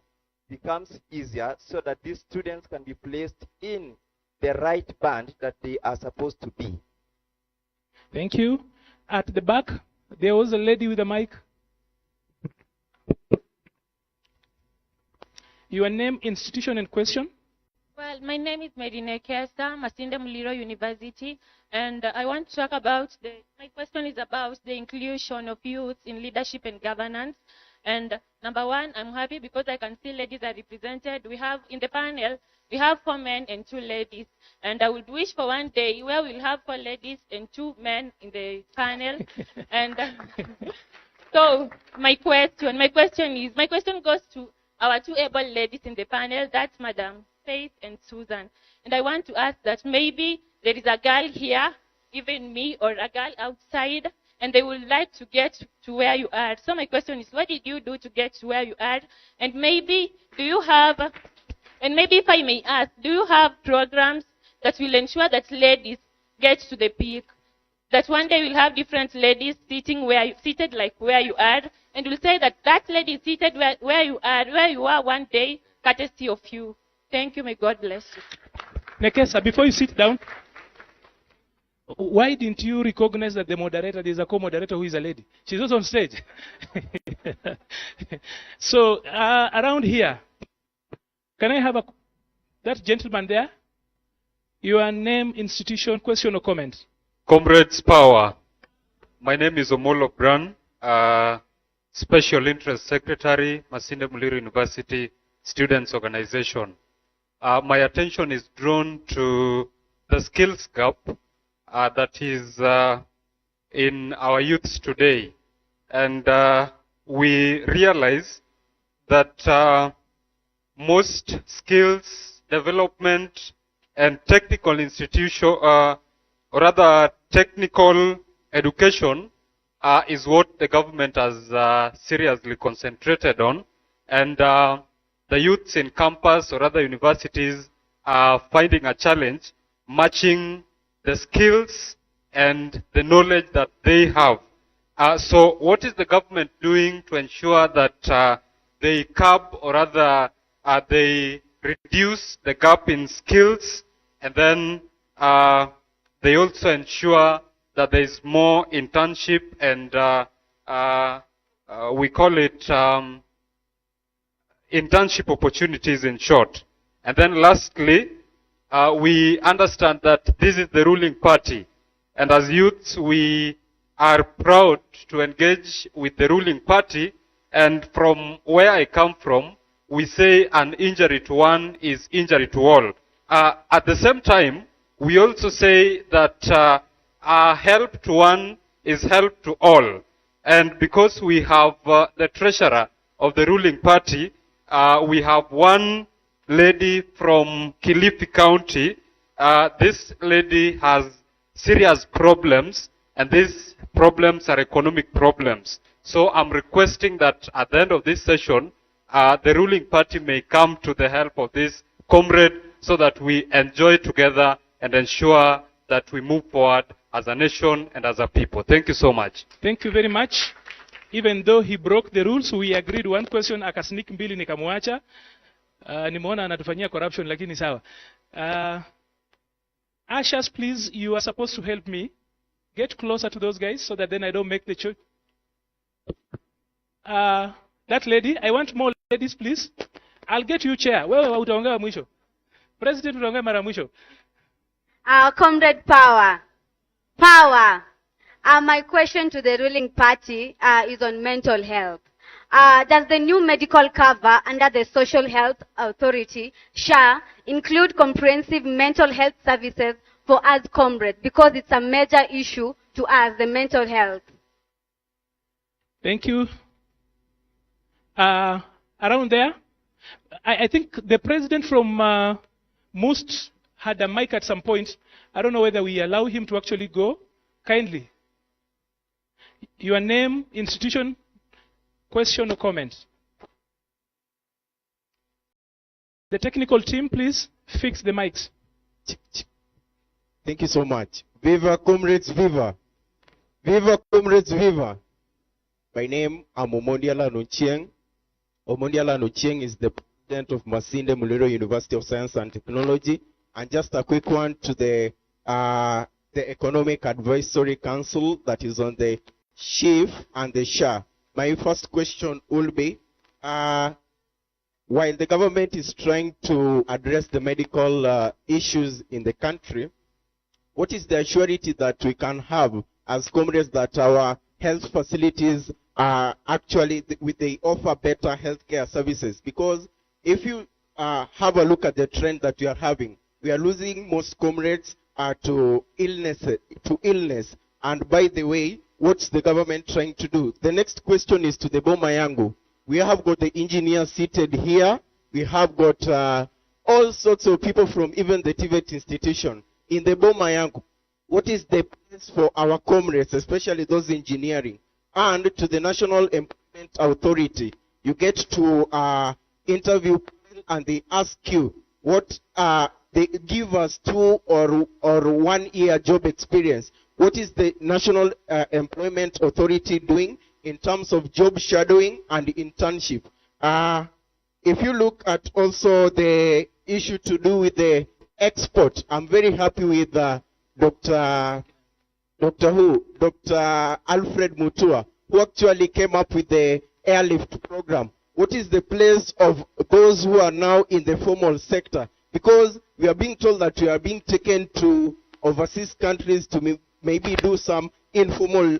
[SPEAKER 10] becomes easier, so that these students can be placed in the right band that they are supposed to be.
[SPEAKER 2] Thank you. At the back, there was a lady with a mic. Your name, institution, and question?
[SPEAKER 11] Well, my name is Medine Kesta, Mecilerssly University, and I want to talk about my question is about the inclusion of youth in leadership and governance. And number one, I'm happy because I can see ladies are represented. We have in the panel, we have 4 men and 2 ladies. And I would wish for one day where we'll have 4 ladies and 2 men in the panel. And so my question goes to our two able ladies in the panel, that's Madam Faith and Susan. And I want to ask that maybe there is a girl here, even me, or a girl outside, and they would like to get to where you are. So my question is, what did you do to get to where you are? And maybe, do you have, and maybe if I may ask, do you have programs that will ensure that ladies get to the peak? That one day we'll have different ladies seated like where you are, and we'll say that that lady is seated where you are one day, courtesy of you. Thank you, may God bless you.
[SPEAKER 2] Nekesa, before you sit down, why didn't you recognize that the moderator, there's a co-moderator who is a lady? She's also on stage. So, around here, can I have that gentleman there? Your name, institution, question or comment?
[SPEAKER 12] Comrades Power. My name is Omolo Brown, Special Interest Secretary, Masinde Muliro University Students Organization. My attention is drawn to the skills gap that is in our youths today. And we realize that most skills development and technical institution, or rather technical education, is what the government has seriously concentrated on. And the youths in campus or other universities are finding a challenge matching the skills and the knowledge that they have. So what is the government doing to ensure that they curb or rather they reduce the gap in skills, and then they also ensure that there is more internship and we call it internship opportunities in short. And then lastly, we understand that this is the ruling party, and as youths we are proud to engage with the ruling party, and from where I come from, we say an injury to one is injury to all. At the same time, we also say that help to one is help to all. And because we have the treasurer of the ruling party, we have one lady from Kilifi County. This lady has serious problems, and these problems are economic problems. So I'm requesting that at the end of this session, the ruling party may come to the help of this comrade so that we enjoy together and ensure that we move forward as a nation and as a people. Thank you so much.
[SPEAKER 2] Thank you very much. Even though he broke the rules, we agreed one question, akasneak mbili nikamwacha. Nimeona anatufanyia corruption lakini sawa. Ashas, please, you are supposed to help me. Get closer to those guys so that then I don't make the choice. That lady, I want more ladies, please. I'll get you chair. Wewe utaongea mwisho. President utaongea mara mwisho.
[SPEAKER 13] Comrade Power. Power. My question to the ruling party is on mental health. Does the new medical cover under the Social Health Authority, SHA, include comprehensive mental health services for us comrades? Because it's a major issue to us, the mental health.
[SPEAKER 2] Thank you. Around there, I think the president from MUST had a mic at some point. I don't know whether we allow him to actually go. Kindly. Your name, institution, question or comment. The technical team, please fix the mics.
[SPEAKER 14] Thank you so much. Viva comrades, viva. Viva comrades, viva. My name, I'm Omondiala Nuchieng. Omondiala Nuchieng is the president of Masinde Muliro University of Science and Technology. And just a quick one to the Economic Advisory Council that is on the chief and the SHA. My first question will be, while the government is trying to address the medical issues in the country, what is the surety that we can have as comrades that our health facilities are actually, they offer better healthcare services? Because if you have a look at the trend that we are having, we are losing most comrades to illness. And by the way, what's the government trying to do? The next question is to the Boma Yangu. We have got the engineers seated here. We have got all sorts of people from even the TVET institution. In the Boma Yangu, what is the place for our comrades, especially those engineering? And to the National Employment Authority, you get to interview people and they ask you what they give us 2 or 1 year job experience. What is the National Employment Authority doing in terms of job shadowing and internship? If you look at also the issue to do with the export, I'm very happy with Dr. Alfred Mutua, who actually came up with the airlift program. What is the place of those who are now in the formal sector? Because we are being told that we are being taken to overseas countries to maybe do some informal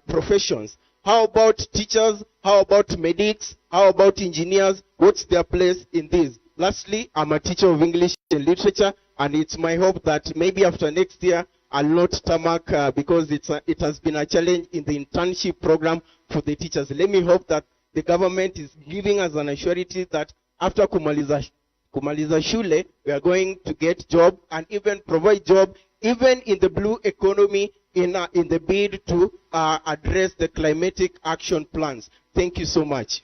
[SPEAKER 14] professions. How about teachers? How about medics? How about engineers? What's their place in this? Lastly, I'm a teacher of English and literature, and it's my hope that maybe after next year, I'll not tarmac because it has been a challenge in the internship program for the teachers. Let me hope that the government is giving us an assurity that after kumaliza shule, we are going to get job and even provide job even in the blue economy in the bid to address the climatic action plans. Thank you so much.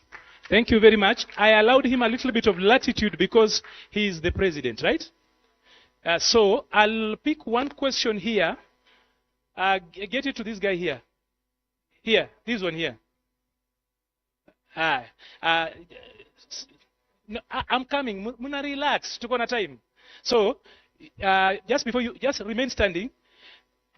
[SPEAKER 2] Thank you very much. I allowed him a little bit of latitude because he is the president, right? So I'll pick one question here. Get it to this guy here. Here, this one here. No, I'm coming. Muna relax. Tuko na time. So, just remain standing.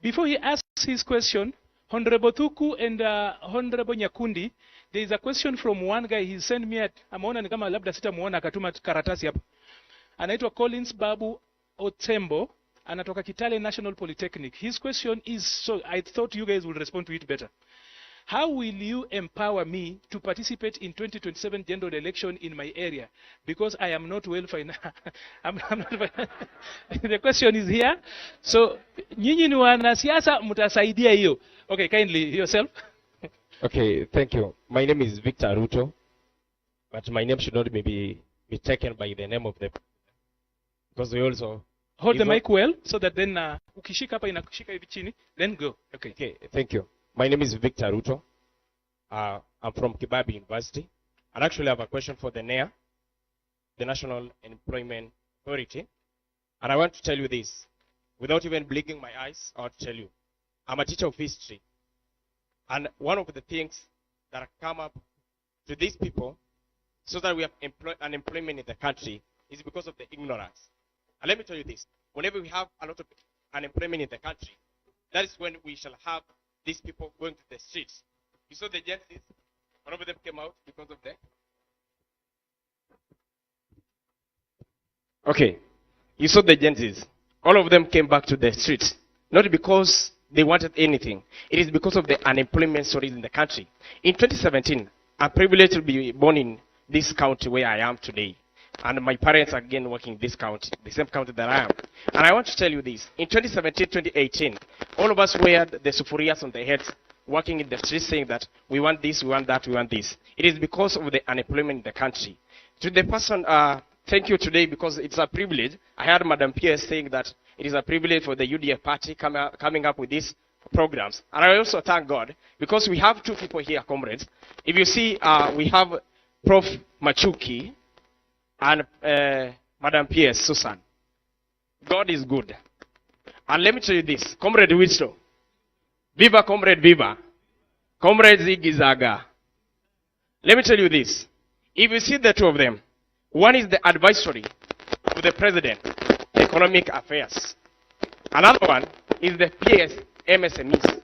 [SPEAKER 2] Before he asks his question, Honorable Thuku and Honorable Nyakundi, there is a question from one guy. He sent me ameona ni kama labda sitamuona akatuma karatasi hapa. Anaitwa Collins Babu Otembo, anatoka Kitale National Polytechnic. His question is, so I thought you guys would respond to it better. How will you empower me to participate in 2027 general election in my area? Because I am not well financed. The question is here. So, nyinyi ni wanasiasa mtasaidia hiyo. Okay, kindly yourself.
[SPEAKER 15] Okay, thank you. My name is Victor Ruto, but my name should not be taken by the name of the, because we also
[SPEAKER 2] hold the mic well so that then ukishika hapa inakushika hivi chini, then go. Okay.
[SPEAKER 15] Okay, thank you. My name is Victor Ruto. I'm from Kibabi University. And actually I have a question for the NEA, the National Employment Authority. And I want to tell you this, without even blinking my eyes, I want to tell you, I'm a teacher of history. And one of the things that come up to these people so that we have unemployment in the country is because of the ignorance. And let me tell you this, whenever we have a lot of unemployment in the country, that is when we shall have these people going to the streets. You saw the Gensis, one of them came out because of that. Okay, you saw the Gensis. All of them came back to the streets, not because they wanted anything. It is because of the unemployment stories in the country. In 2017, I'm privileged to be born in this county where I am today. And my parents are again working in this county, the same county that I am. And I want to tell you this. In 2017, 2018, all of us wear the sufurias on their heads, working in the streets saying that we want this, we want that, we want this. It is because of the unemployment in the country. To the person, thank you today because it's a privilege. I heard Madam Pierce saying that it is a privilege for the UDF party coming up with these programs. And I also thank God because we have two people here, comrades. If you see, we have Prof. Machuki and Madam Pierce Susan. God is good. And let me tell you this, Comrade Wisto. Viva, Comrade, viva. Comrade Zigizaga. Let me tell you this. If you see the two of them, one is the advisory to the president, economic affairs. Another one is the PS MSMEs.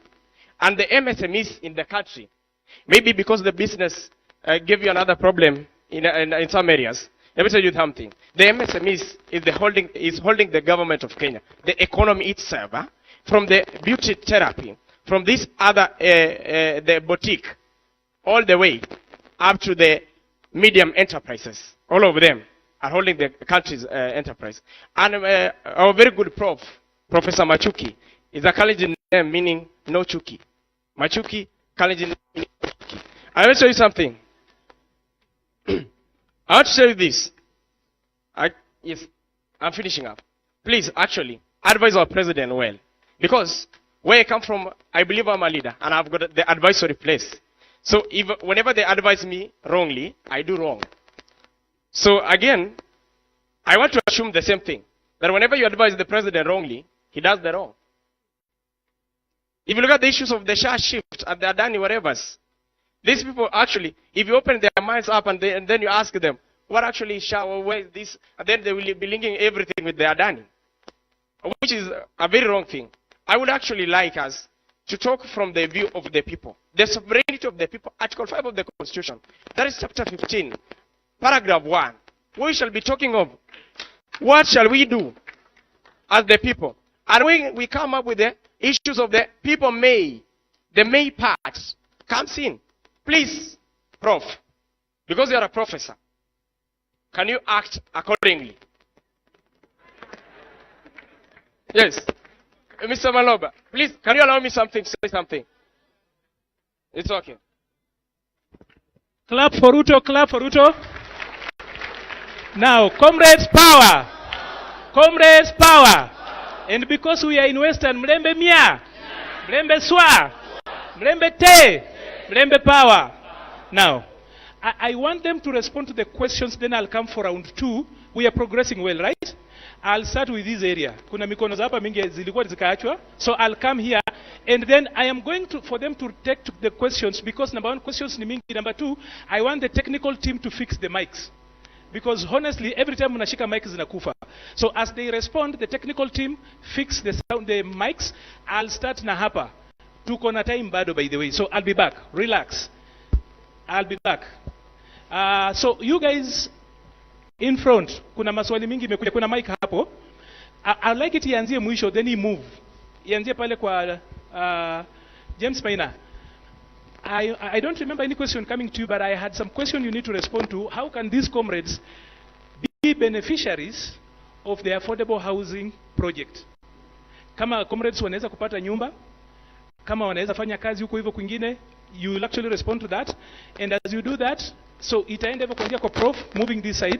[SPEAKER 15] And the MSMEs in the country, maybe because the business gave you another problem in some areas. Let me tell you something. The MSMEs is holding the government of Kenya, the economy itself, from the beauty therapy, from this other, the boutique, all the way up to the medium enterprises. All of them are holding the country's enterprise. And our very good Professor Machuki, is a Kalenjin name meaning no Chuki. Machuki, Kalenjin meaning I will tell you something. I want to tell you this. Yes, I'm finishing up. Please, actually, advise our president well. Because where I come from, I believe I'm a leader, and I've got the advisory place. So whenever they advise me wrongly, I do wrong. So again, I want to assume the same thing. That whenever you advise the president wrongly, he does the wrong. If you look at the issues of the share shift and the Adani whatevers, these people actually, if you open their minds up and then you ask them, what actually share, or where is this, and then they will be linking everything with the Adani, which is a very wrong thing. I would actually like us to talk from the view of the people. The sovereignty of the people, Article 5 of the Constitution. That is chapter 15, paragraph 1. We shall be talking of what shall we do as the people. And when we come up with the issues of the people may, the may part comes in. Please, Prof, because you are a professor, can you act accordingly? Yes. Mr. Maloba, please, can you allow me something to say something? It's okay.
[SPEAKER 2] Clap for Ruto, clap for Ruto. Now, comrades, power. Comrades, power. And because we are in Western, Mlembe Mia, Mlembe Swa, Mlembe Te, Mlembe Power. Now, I want them to respond to the questions, then I'll come for round 2. We are progressing well, right? I'll start with this area. Kuna mikono za hapa mingi zilikuwa zikaachwa. So I'll come here, and then I am going to, for them to take to the questions, because number 1, questions ni mingi. Number 2, I want the technical team to fix the mics. Because honestly, every time unashika mics zinakufa. So as they respond, the technical team fix the sound, the mics. I'll start na hapa. Tuko na time bado, by the way. So I'll be back. Relax. I'll be back. So you guys in front, kuna maswali mingi imekuja, kuna mic hapo. I'd like it ianzie mwisho, then he move. Ianzie pale kwa James Maina. I don't remember any question coming to you, but I had some question you need to respond to. How can these comrades be beneficiaries of the affordable housing project? Kama comrades wanaweza kupata nyumba, kama wanaweza fanya kazi huko hivyo kwingine, you will actually respond to that. And as you do that, so itaenda hivyo kuanzia kwa Prof, moving this side.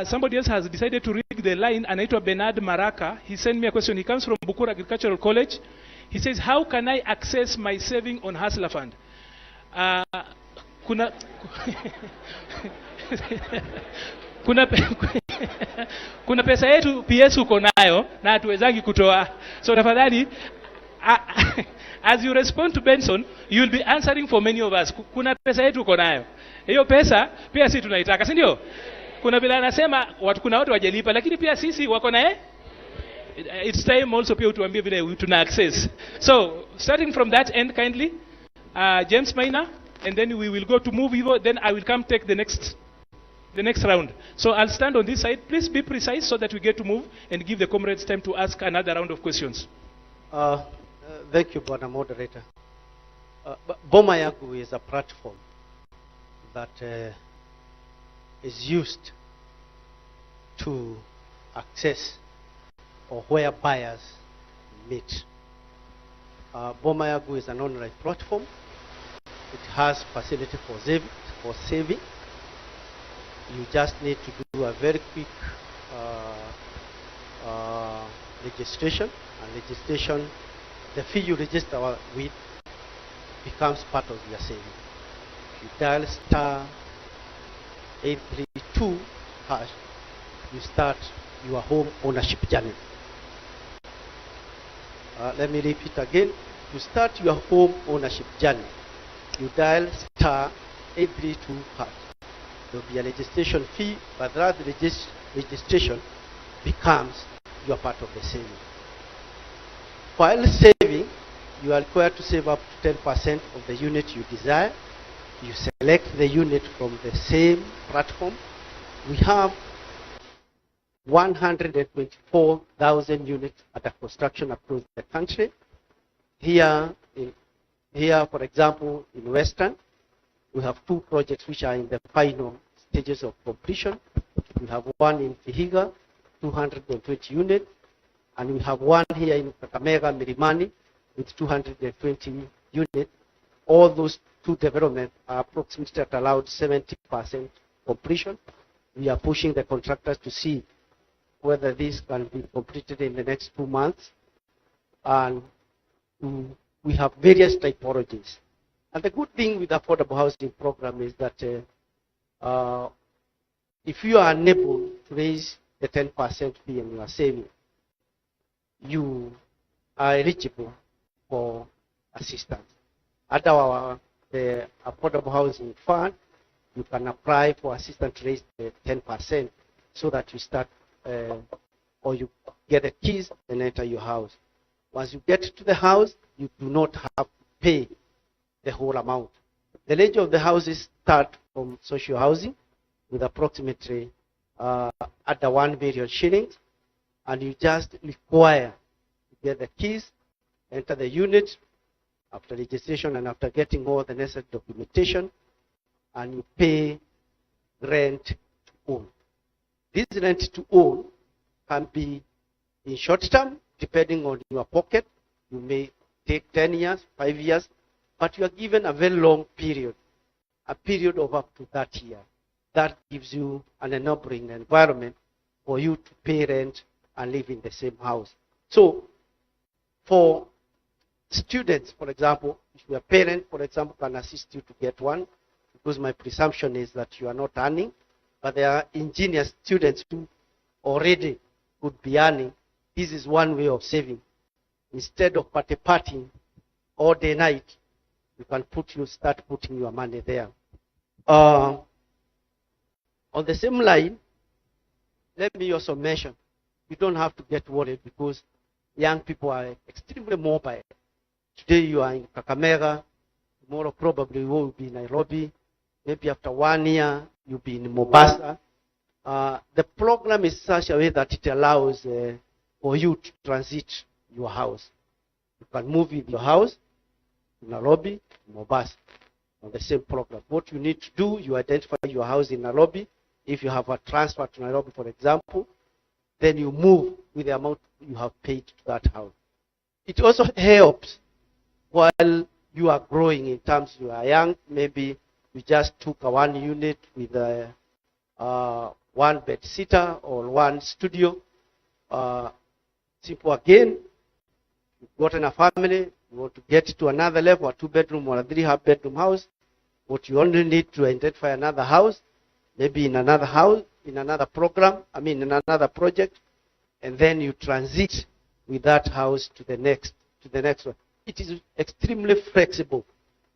[SPEAKER 2] Somebody else has decided to read the line, anaitwa Bernard Maraka. He sent me a question. He comes from Bukura Agricultural College. He says, how can I access my saving on Hustler Fund? Kuna kuna pesa yetu PS uko nayo na hatuwezagi kutoa. So tafadhali, as you respond to Benson, you will be answering for many of us. Kuna pesa yetu uko nayo. Hiyo pesa pia sisi tunaitaka, si ndio? Kuna bila anasema kuna watu wajalipa, lakini pia sisi wako naye. It's time also pia utuambie vile tuna access. So starting from that end kindly, James Maina, and then we will go to move Evo, then I will come take the next round. So I'll stand on this side. Please be precise so that we get to move and give the comrades time to ask another round of questions.
[SPEAKER 16] Thank you, Bwana Moderator. Boma Yangu is a platform that is used to access or where buyers meet. Boma Yangu is an online platform. It has facility for saving. You just need to do a very quick registration, and registration, the fee you register with becomes part of your saving. If you dial *832#, you start your home ownership journey. Let me repeat again. To start your home ownership journey, you dial *832#. There will be a registration fee, but that registration becomes your part of the saving. While saving, you are required to save up to 10% of the unit you desire. You select the unit from the same platform. We have 124,000 units under construction across the country. Here, for example, in Western, we have 2 projects which are in the final stages of completion. We have one in Vihiga, 220 units, and we have one here in Kakamega, Milimani, with 220 units. all those two developments are approximately at around 70% completion. We are pushing the contractors to see whether this can be completed in the next 2 months. And we have various typologies. And the good thing with the affordable housing program is that if you are unable to raise the 10% fee and you are saving, you are eligible for assistance. At the affordable housing fund, you can apply for assistance to raise the 10% so that you start or you get the keys and enter your house. Once you get to the house, you do not have to pay the whole amount. The range of the houses start from social housing with approximately at the 1 million shillings, and you just require to get the keys, enter the unit after registration and after getting all the necessary documentation, and you pay rent to own. This rent to own can be in short term, depending on your pocket. You may take 10 years, 5 years, but you are given a very long period, a period of up to 30 years. That gives you an enabling environment for you to pay rent and live in the same house. So, for students, for example, if your parent, for example, can assist you to get one, because my presumption is that you are not earning, but there are ingenious students who already could be earning. This is one way of saving. Instead of partying all day night, you can start putting your money there. On the same line, let me also mention, you don't have to get worried because young people are extremely mobile. Today you are in Kakamega, tomorrow probably you will be in Nairobi, maybe after 1 year you'll be in Mombasa. The program is such a way that it allows for you to transit your house. You can move with your house in Nairobi, Mombasa, on the same program. What you need to do, you identify your house in Nairobi. If you have a transfer to Nairobi, for example, then you move with the amount you have paid to that house. It also helps while you are growing in terms you are young. Maybe you just took a 1 unit with a 1 bed sitter or 1 studio. Simple again, you've gotten a family, you want to get to another level, a 2-bedroom or a 3-bedroom house. What you only need to identify another house, maybe in another house, in another program, in another project, and then you transit with that house to the next one. It is extremely flexible,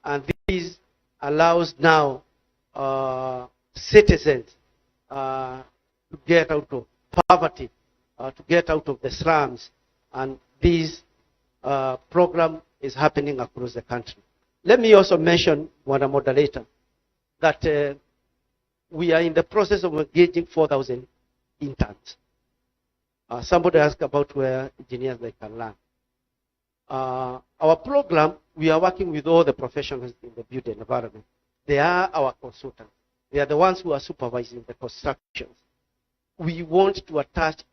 [SPEAKER 16] and this allows now citizens to get out of poverty, to get out of the slums, and this program is happening across the country. Let me also mention, Madam Moderator, that we are in the process of engaging 4,000 interns. Somebody asked about where engineers they can learn. Our program, we are working with all the professionals in the built environment. They are our consultants. They are the ones who are supervising the constructions. We want to attach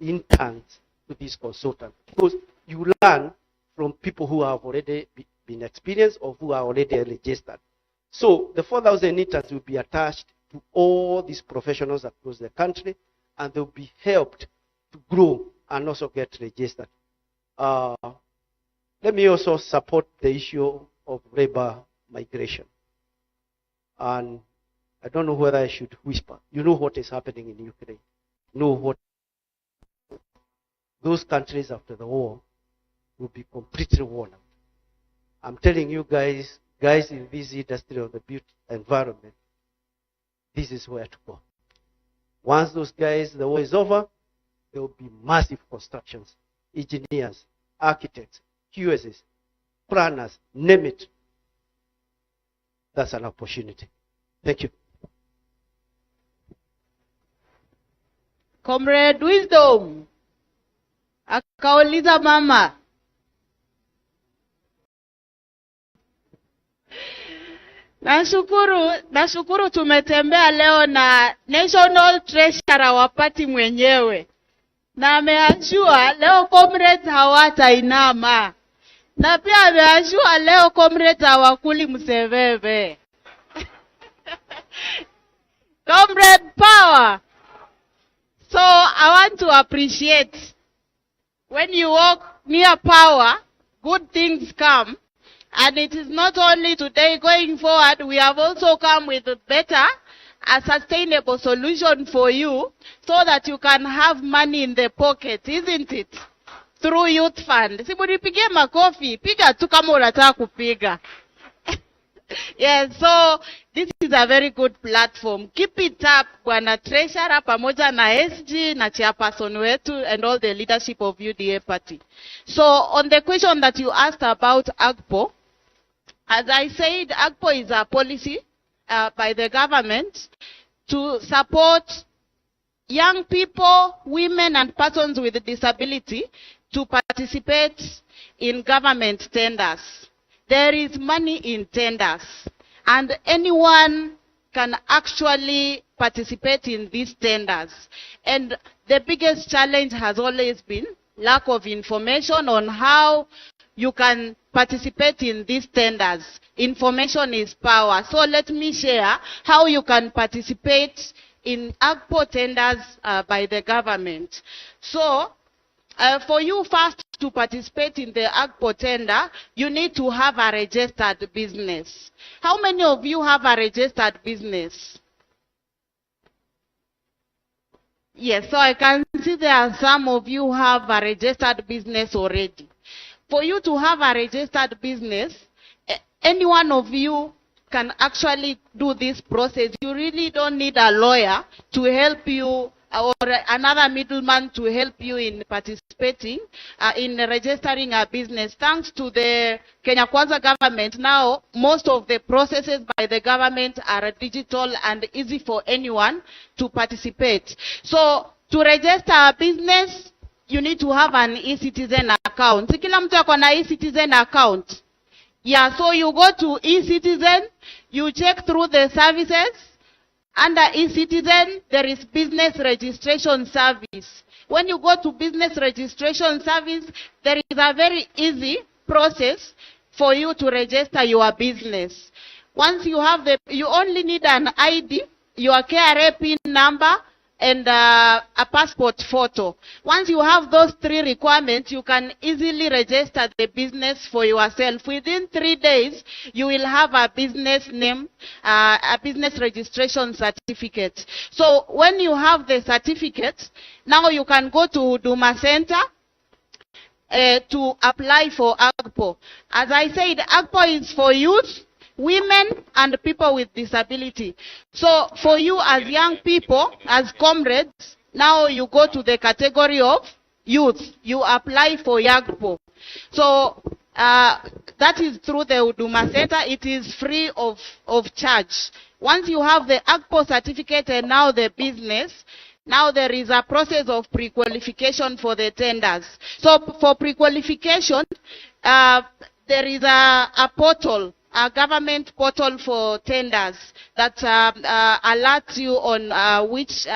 [SPEAKER 16] interns to these consultants because you learn from people who have already been experienced or who are already registered. So the 4,000 interns will be attached to all these professionals across the country, and they'll be helped to grow and also get registered. Let me also support the issue of labor migration. And I don't know whether I should whisper. You know what is happening in Ukraine. You know what those countries after the war will be completely worn out. I'm telling you guys in this industry of the built environment, this is where to go. Once those guys, the war is over, there will be massive constructions, engineers, architects, QSs, planners, name it. That's an opportunity. Thank you.
[SPEAKER 17] Comrade Wisdom akauliza mama, nashukuru tumetembea leo na National Treasurer wa party mwenyewe, na ameajua leo comrades hawatainama. Na pia ameashua leo comrades hawakuli mseveve. Comrade power. So I want to appreciate when you walk near power, good things come. And it is not only today, going forward, we have also come with a better, a sustainable solution for you so that you can have money in the pocket, isn't it? Through youth fund. Si munipigie makofi, piga tu kama unataka kupiga. Yes, so this is a very good platform. Keep it up, Bwana Treasurer, pamoja na SG na chairperson wetu and all the leadership of UDA party. So on the question that you asked about AGPO, as I said, AGPO is a policy by the government to support young people, women and persons with disability to participate in government tenders. There is money in tenders, and anyone can actually participate in these tenders. And the biggest challenge has always been lack of information on how you can participate in these tenders. Information is power. So let me share how you can participate in AGPO tenders by the government. So for you first to participate in the AGPO tender, you need to have a registered business. How many of you have a registered business? Yes, so I can see there are some of you who have a registered business already. For you to have a registered business, any one of you can actually do this process. You really don't need a lawyer to help you or another middleman to help you in participating in registering a business. Thanks to the Kenya Kwanza government, now most of the processes by the government are digital and easy for anyone to participate. So to register a business, you need to have an eCitizen account. Kila mtu ako na eCitizen account. Yeah, so you go to eCitizen, you check through the services. Under eCitizen, there is business registration service. When you go to business registration service, there is a very easy process for you to register your business. Once you have you only need an ID, your KRA PIN number, and a passport photo. Once you have those three requirements, you can easily register the business for yourself. Within 3 days, you will have a business name, a business registration certificate. So when you have the certificate, now you can go to Huduma Center to apply for AGPO. As I said, AGPO is for youth, women and people with disability. So for you as young people, as comrades, now you go to the category of youth. You apply for AGPO. So that is through the Huduma Center. It is free of charge. Once you have the AGPO certificate and now the business, now there is a process of pre-qualification for the tenders. So for pre-qualification, there is a portal, a government portal for tenders that alerts you on which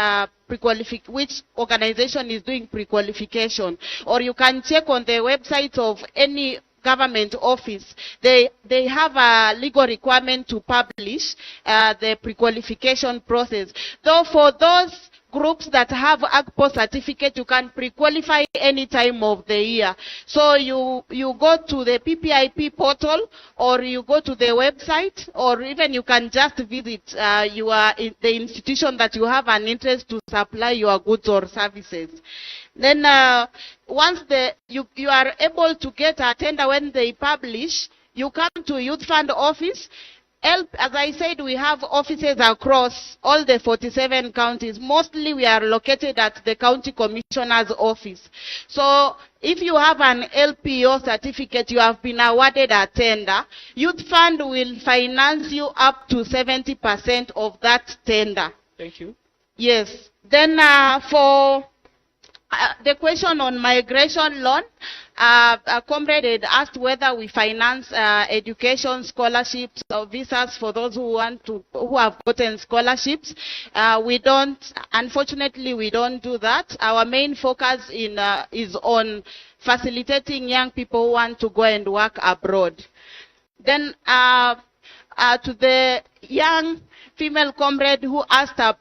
[SPEAKER 17] organization is doing pre-qualification. Or you can check on the website of any government office. They have a legal requirement to publish the pre-qualification process. Though for those groups that have AGPO certificate, you can pre-qualify any time of the year. So you go to the PPIP portal, or you go to the website, or even you can just visit the institution that you have an interest to supply your goods or services. Then once you are able to get a tender when they publish, you come to Youth Fund office. As I said, we have offices across all the 47 counties. Mostly we are located at the county commissioner's office. So if you have an LPO certificate, you have been awarded a tender, Youth Fund will finance you up to 70% of that tender.
[SPEAKER 2] Thank you.
[SPEAKER 17] Yes. Then for the question on migration loan, a comrade had asked whether we finance education scholarships or visas for those who have gotten scholarships. We don't, unfortunately, we don't do that. Our main focus is on facilitating young people who want to go and work abroad. Then to the young female comrade who asked about